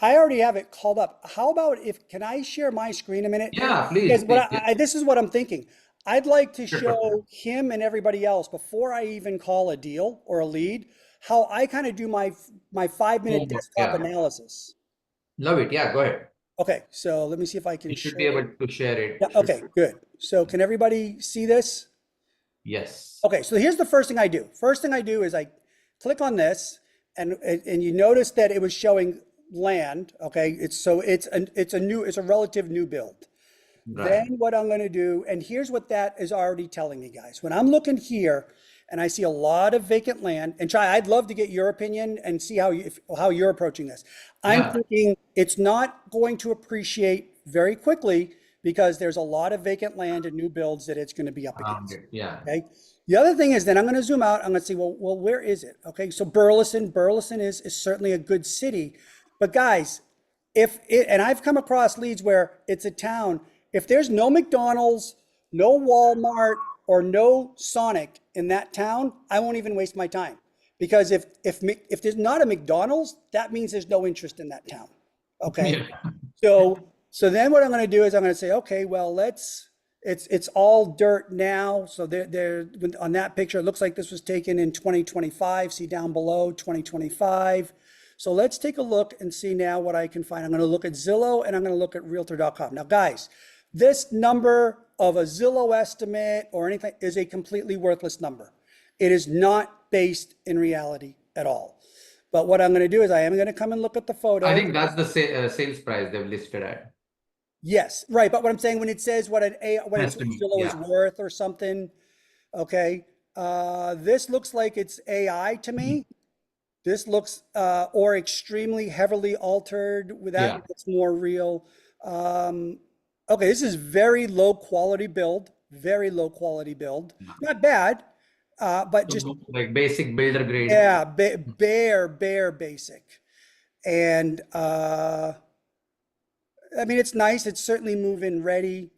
A: I already have it called up. How about can I share my screen a minute?
E: Yeah,
A: Because
E: please, please. Yeah.
A: this is what I'm thinking. I'd like to
E: Sure, sure, sure.
A: show him and everybody else before I even call a deal or a lead, how I kind of do my 5 minute
E: Oh,
A: desktop
E: yeah,
A: analysis.
E: love it. Yeah, go ahead.
A: Okay, so let me see if I can
E: You should
A: share.
E: be able to share it.
A: Yeah, okay, good. So can everybody see this?
E: Yes.
A: Okay, so here's the first thing I do. First thing I do is I click on this, and you notice that it was showing land. Okay, it's a relative new build.
E: Right.
A: Then what I'm going to do, and here's what that is already telling me, guys. When I'm looking here and I see a lot of vacant land, and Chai, I'd love to get your opinion and see how you're approaching this. I'm
E: Yeah.
A: thinking it's not going to appreciate very quickly because there's a lot of vacant land and new builds that it's going to be up
E: Around
A: against.
E: it. Yeah.
A: Okay. The other thing is then I'm going to zoom out. I'm going to see, well, where is it? Okay. So Burleson is certainly a good city, but guys, and I've come across leads where it's a town, if there's no McDonald's, no Walmart, or no Sonic in that town, I won't even waste my time. Because if there's not a McDonald's, that means there's no interest in that town. Okay.
E: Yeah.
A: So then what I'm going to do is I'm going to say, okay, well, it's all dirt now. So there on that picture, it looks like this was taken in 2025. See down below 2025. So let's take a look and see now what I can find. I'm going to look at Zillow and I'm going to look at realtor.com. Now, guys, this number of a Zillow estimate or anything is a completely worthless number. It is not based in reality at all. But what I'm going to do is I am going to come and look at the photo.
E: I think that's the sales price they've listed at.
A: Yes, right. But what I'm saying, when it says what
E: Estimate,
A: Zillow is
E: yeah.
A: worth or something, okay. This looks like it's AI to me. This looks or extremely heavily altered. With that,
E: Yeah.
A: it's more real. Okay, this is very low quality build. Very low quality build. Not bad, but just
E: Like basic builder grade.
A: yeah, bare basic. And I mean, it's nice. It's certainly move-in ready.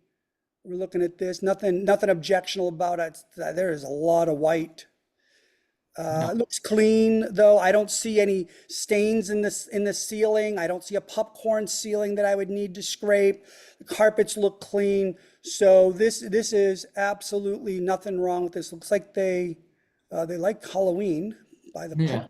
A: We're looking at this. Nothing objectionable about it. There is a lot of white. It looks clean, though. I don't see any stains in the ceiling. I don't see a popcorn ceiling that I would need to scrape. The carpets look clean. So this is absolutely nothing wrong with this. Looks like they like Halloween by the
E: Yeah.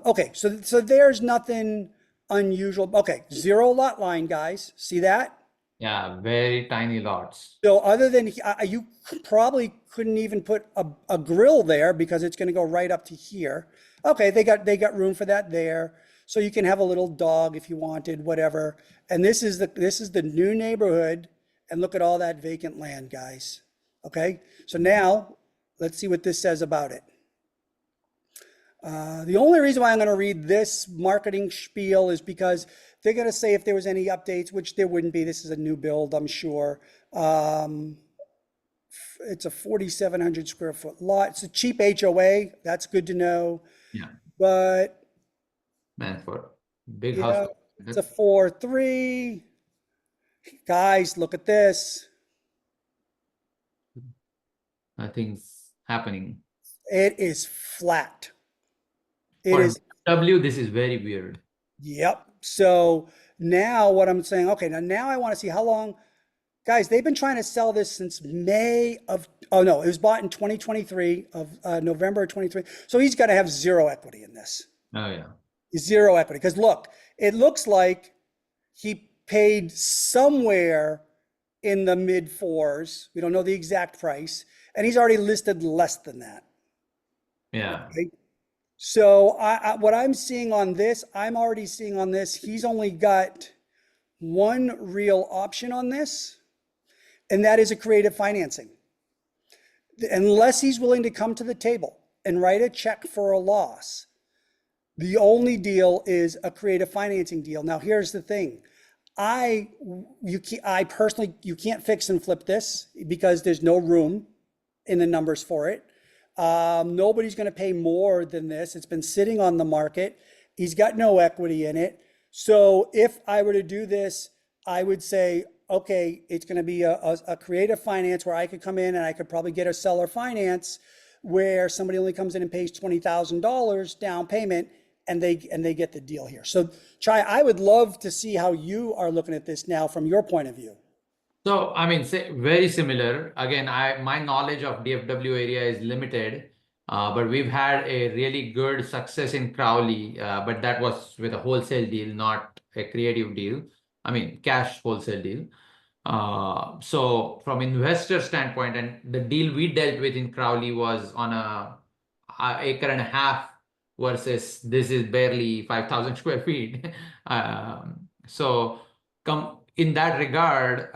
A: okay, so there's nothing unusual. Okay, 0 lot line, guys. See that?
E: Yeah, very tiny lots.
A: So other than you probably couldn't even put a grill there because it's going to go right up to here. Okay, they got room for that there. So you can have a little dog if you wanted, whatever. And this is the new neighborhood, and look at all that vacant land, guys. Okay, so now let's see what this says about it. The only reason why I'm going to read this marketing spiel is because they're going to say if there was any updates, which there wouldn't be. This is a new build, I'm sure. It's a 4,700 square foot lot. It's a cheap HOA. That's good to know.
E: Yeah.
A: But
E: Man, for big
A: yeah,
E: house.
A: it's a 4.3. Guys, look at this.
E: Nothing's happening.
A: It is flat. It
E: For
A: is.
E: W, this is very weird.
A: Yep. So now what I'm saying, okay, now I want to see how long, guys, they've been trying to sell this since May of, oh no, it was bought in 2023 of November of 23. So he's got to have 0 equity in this.
E: Oh yeah.
A: 0 equity. Because look, it looks like he paid somewhere in the mid 4s. We don't know the exact price. And he's already listed less than that.
E: Yeah.
A: Okay? So what I'm seeing on this, I'm already seeing on this, he's only got one real option on this, and that is a creative financing. Unless he's willing to come to the table and write a check for a loss, the only deal is a creative financing deal. Now, here's the thing. I personally, you can't fix and flip this because there's no room in the numbers for it. Nobody's going to pay more than this. It's been sitting on the market. He's got no equity in it. So if I were to do this, I would say, okay, it's going to be a creative finance where I could come in and I could probably get a seller finance where somebody only comes in and pays $20,000 down payment and they get the deal here. So Chai, I would love to see how you are looking at this now from your point of view.
E: So, I mean, very similar. Again, my knowledge of DFW area is limited, but we've had a really good success in Crowley, but that was with a wholesale deal, not a creative deal. I mean, cash wholesale deal. So from investor standpoint, and the deal we dealt with in Crowley was on a acre and a half versus this is barely 5,000 square feet. So in that regard,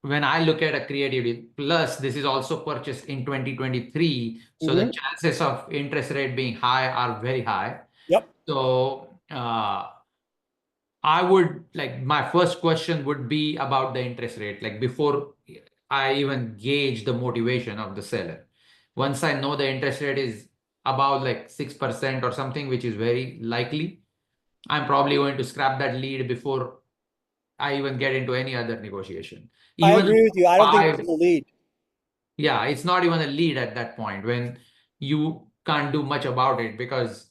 E: when I look at a creative deal, plus this is also purchased in 2023, so the chances of interest rate being high are very high.
A: Yep.
E: So I would my first question would be about the interest rate, like before I even gauge the motivation of the seller. Once I know the interest rate is about 6% or something, which is very likely, I'm probably going to scrap that lead before I even get into any other negotiation.
A: I
E: Even
A: agree with you. I don't think it's a lead.
E: Yeah, it's not even a lead at that point when you can't do much about it, because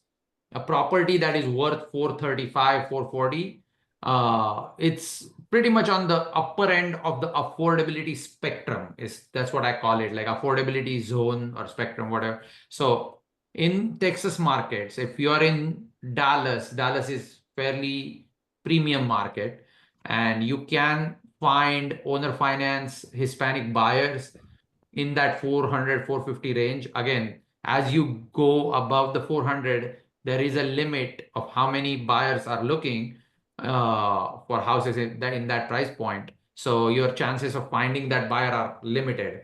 E: a property that is worth 435, 440, it's pretty much on the upper end of the affordability spectrum. That's what I call it, like affordability zone or spectrum, whatever. So in Texas markets, if you're in Dallas, Dallas is fairly premium market, and you can find owner finance Hispanic buyers in that 400, 450 range. Again, as you go above the 400, there is a limit of how many buyers are looking for houses in that price point. So your chances of finding that buyer are limited.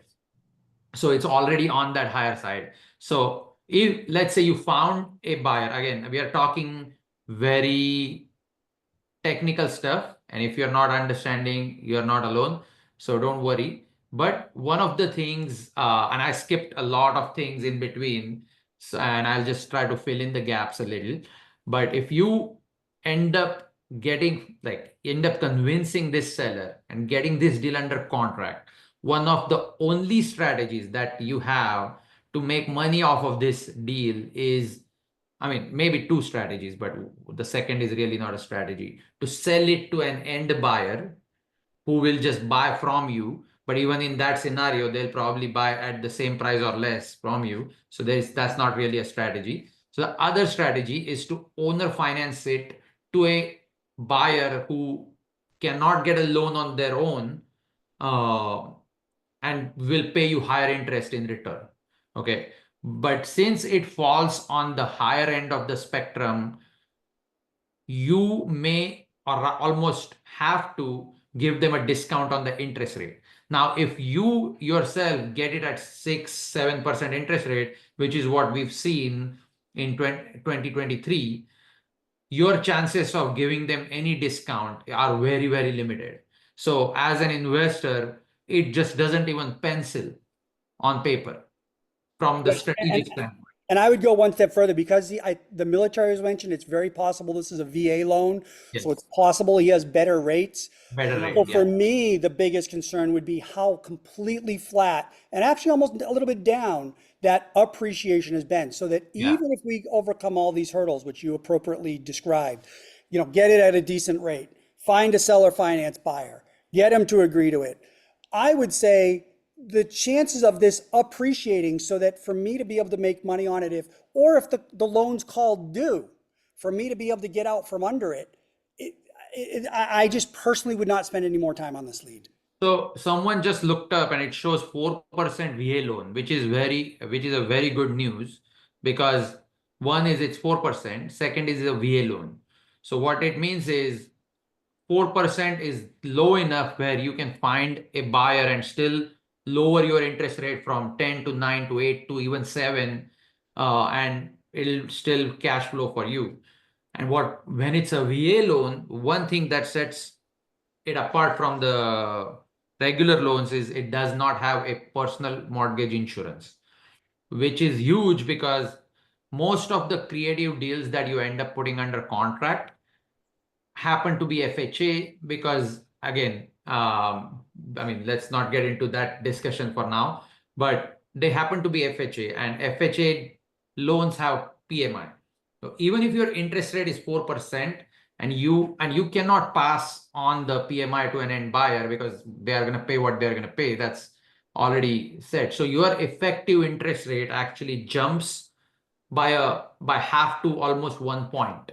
E: So it's already on that higher side. So if, let's say, you found a buyer, again, we are talking very technical stuff, and if you're not understanding, you're not alone, so don't worry. But one of the things, and I skipped a lot of things in between, so, and I'll just try to fill in the gaps a little. But if you end up end up convincing this seller and getting this deal under contract, one of the only strategies that you have to make money off of this deal is, I mean, maybe two strategies, but the second is really not a strategy. To sell it to an end buyer who will just buy from you. But even in that scenario, they'll probably buy at the same price or less from you. So that's not really a strategy. So the other strategy is to owner finance it to a buyer who cannot get a loan on their own, uh, and will pay you higher interest in return. Okay. But since it falls on the higher end of the spectrum, you may or almost have to give them a discount on the interest rate. Now, if you yourself get it at 6, 7% interest rate, which is what we've seen in 2023, your chances of giving them any discount are very, very limited. So as an investor, it just doesn't even pencil on paper from the
A: And
E: strategic standpoint.
A: And I would go one step further because the military was mentioned. It's very possible this is a VA loan, so
E: Yes,
A: it's possible he has better rates.
E: better
A: So
E: rate.
A: for
E: Yeah,
A: me, the biggest concern would be how completely flat and actually almost a little bit down that appreciation has been. So that
E: yeah.
A: even if we overcome all these hurdles, which you appropriately described, get it at a decent rate, find a seller finance buyer, get them to agree to it. I would say the chances of this appreciating so that for me to be able to make money on it if the loan's called due, for me to be able to get out from under it, I just personally would not spend any more time on this lead.
E: So someone just looked up and it shows 4% VA loan, which is a very good news, because one is it's 4%, second is a VA loan. So what it means is 4% is low enough where you can find a buyer and still lower your interest rate from 10 to 9 to 8 to even 7, and it'll still cash flow for you. And when it's a VA loan, one thing that sets it apart from the regular loans is it does not have a personal mortgage insurance, which is huge because most of the creative deals that you end up putting under contract happen to be FHA, because again, I mean, let's not get into that discussion for now, but they happen to be FHA, and FHA loans have PMI. So even if your interest rate is 4%, and you cannot pass on the PMI to an end buyer because they are going to pay what they're going to pay, that's already set. So your effective interest rate actually jumps by half to almost 1 point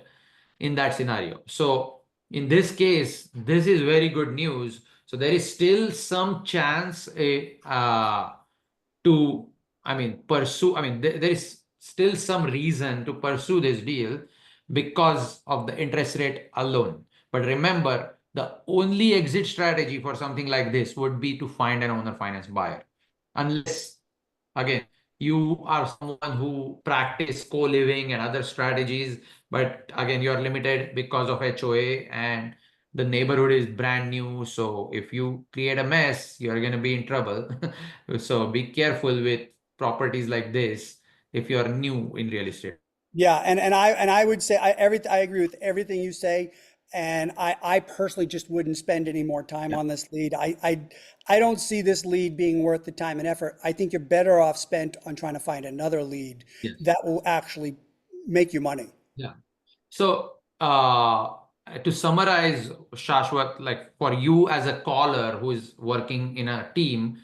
E: in that scenario. So in this case, this is very good news. So there is still some chance to, I mean, pursue. I mean, there is still some reason to pursue this deal because of the interest rate alone. But remember, the only exit strategy for something like this would be to find an owner finance buyer, unless, again, you are someone who practice co-living and other strategies, but again, you are limited because of HOA and the neighborhood is brand new. So if you create a mess, you're going to be in trouble. So be careful with properties like this if you're new in real estate.
A: Yeah, and I would say I agree with everything you say. And I personally just wouldn't spend any more time on this lead. I don't see this lead being worth the time and effort. I think you're better off spent on trying to find another lead
E: Yes.
A: that will actually make you money.
E: Yeah. So to summarize, Shashwat, like for you as a caller who is working in a team,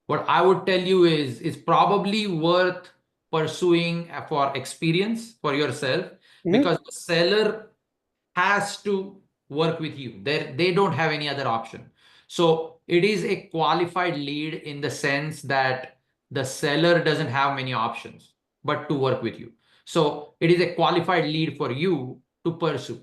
E: what I would tell you is it's probably worth pursuing for experience for yourself, because the seller has to work with you. They don't have any other option. So it is a qualified lead in the sense that the seller doesn't have many options but to work with you. So it is a qualified lead for you to pursue.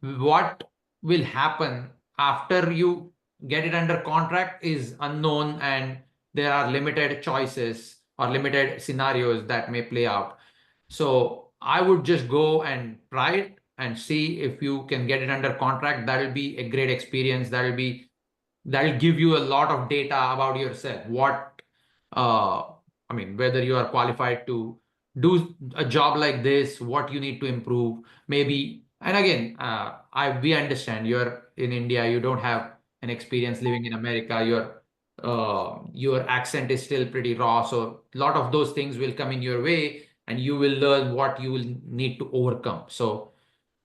E: What will happen after you get it under contract is unknown, and there are limited choices or limited scenarios that may play out. So I would just go and try it and see if you can get it under contract. That'll be a great experience. That'll give you a lot of data about yourself. I mean, whether you are qualified to do a job like this, what you need to improve, maybe. And again, we understand you're in India, you don't have an experience living in America. Your accent is still pretty raw, so a lot of those things will come in your way, and you will learn what you will need to overcome. So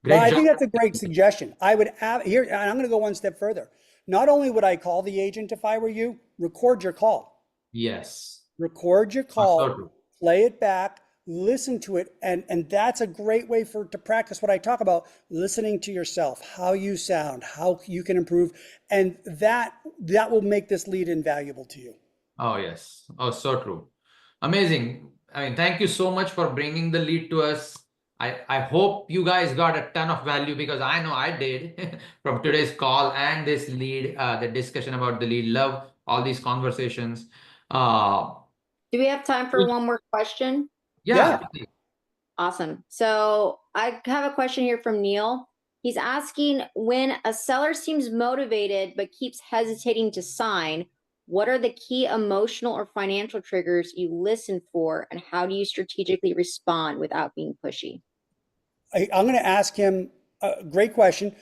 A: Well,
E: great
A: I
E: job.
A: think that's a great suggestion. I would have here, and I'm going to go one step further. Not only would I call the agent if I were you, record your call.
E: Yes.
A: Record your
E: So
A: call,
E: true.
A: play it back, listen to it, and that's a great way to practice what I talk about, listening to yourself, how you sound, how you can improve, and that will make this lead invaluable to you.
E: Oh, yes. Oh, so true. Amazing. I mean, thank you so much for bringing the lead to us. I hope you guys got a ton of value, because I know I did from today's call and this lead, the discussion about the lead. Love all these conversations. Uh,
D: Do we have time for one more question?
E: yeah.
D: Awesome. So I have a question here from Neil. He's asking, when a seller seems motivated but keeps hesitating to sign, what are the key emotional or financial triggers you listen for, and how do you strategically respond without being pushy?
A: I'm going to ask him a great question.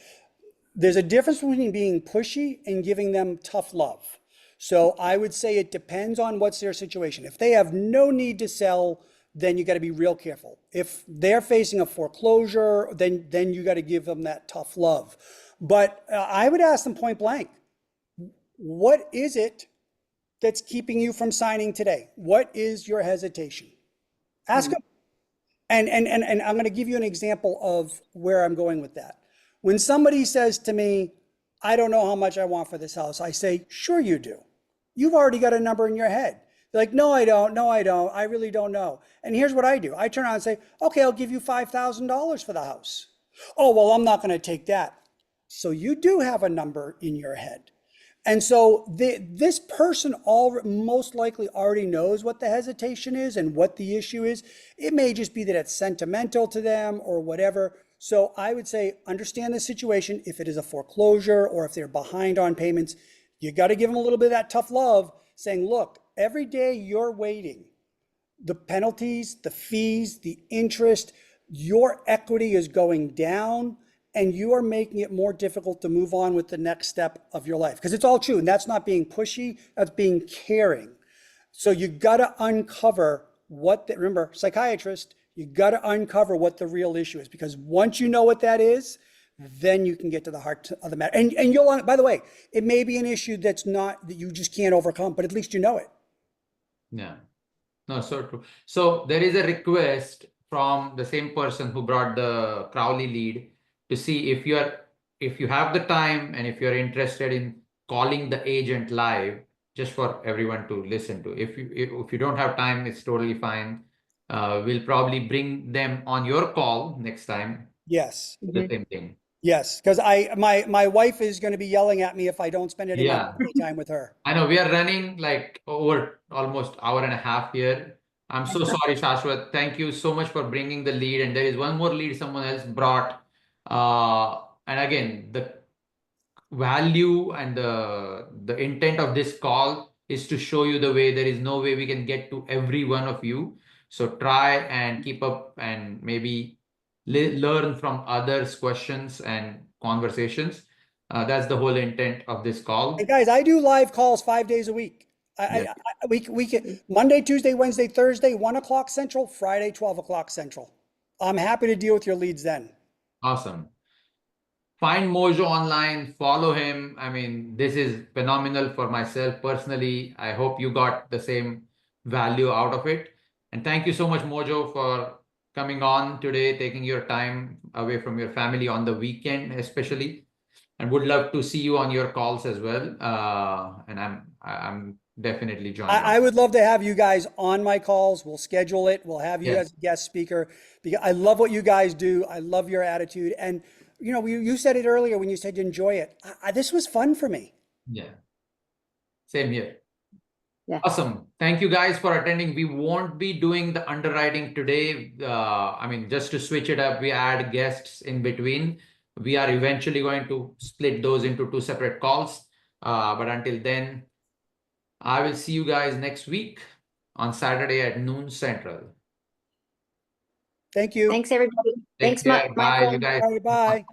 A: There's a difference between being pushy and giving them tough love. So I would say it depends on what's their situation. If they have no need to sell, then you got to be real careful. If they're facing a foreclosure, then you got to give them that tough love. But I would ask them point blank, what is it that's keeping you from signing today? What is your hesitation? Ask them. And I'm going to give you an example of where I'm going with that. When somebody says to me, I don't know how much I want for this house, I say, sure you do. You've already got a number in your head. They're like, no, I don't. No, I don't. I really don't know. And here's what I do. I turn around and say, okay, I'll give you $5,000 for the house. Oh, well, I'm not going to take that. So you do have a number in your head. And so this person most likely already knows what the hesitation is and what the issue is. It may just be that it's sentimental to them or whatever. So I would say, understand the situation. If it is a foreclosure or if they're behind on payments, you got to give them a little bit of that tough love, saying, look, every day you're waiting, the penalties, the fees, the interest, your equity is going down, and you are making it more difficult to move on with the next step of your life. Because it's all true, and that's not being pushy, that's being caring. So you got to uncover remember, psychiatrist, you got to uncover what the real issue is, because once you know what that is, then you can get to the heart of the matter. And you'll, by the way, it may be an issue that you just can't overcome, but at least you know it.
E: Yeah. No, so true. So there is a request from the same person who brought the Crowley lead to see if you have the time and if you're interested in calling the agent live, just for everyone to listen to. If you don't have time, it's totally fine. We'll probably bring them on your call next time.
A: Yes.
E: The same thing.
A: Yes, because my wife is going to be yelling at me if I don't spend any
E: Yeah.
A: time with her.
E: I know we are running like over almost hour and a half here. I'm so sorry, Shashwat. Thank you so much for bringing the lead. And there is one more lead someone else brought. And again, the value and the intent of this call is to show you the way. There is no way we can get to every one of you. So try and keep up and maybe learn from others' questions and conversations. That's the whole intent of this
A: And
E: call.
A: guys, I do live calls 5 days a week.
E: Yeah.
A: We can Monday, Tuesday, Wednesday, Thursday, 1 o'clock Central, Friday, 12 o'clock Central. I'm happy to deal with your leads then.
E: Awesome. Find Mojo online, follow him. I mean, this is phenomenal for myself personally. I hope you got the same value out of it. And thank you so much, Mojo, for coming on today, taking your time away from your family on the weekend, especially. And would love to see you on your calls as well. And I'm definitely joining.
A: I would love to have you guys on my calls. We'll schedule it. We'll have you
E: Yes.
A: as a guest speaker because I love what you guys do. I love your attitude. And you know, you said it earlier when you said you enjoy it. This was fun for me.
E: Yeah. Same here.
D: Yeah.
E: Awesome. Thank you guys for attending. We won't be doing the underwriting today. I mean, just to switch it up, we add guests in between. We are eventually going to split those into 2 separate calls. But until then, I will see you guys next week on Saturday at noon Central.
A: Thank you.
D: Thanks, everybody.
E: Take
D: Thanks,
E: care. Bye,
D: Michael.
E: you guys.
A: All right, bye.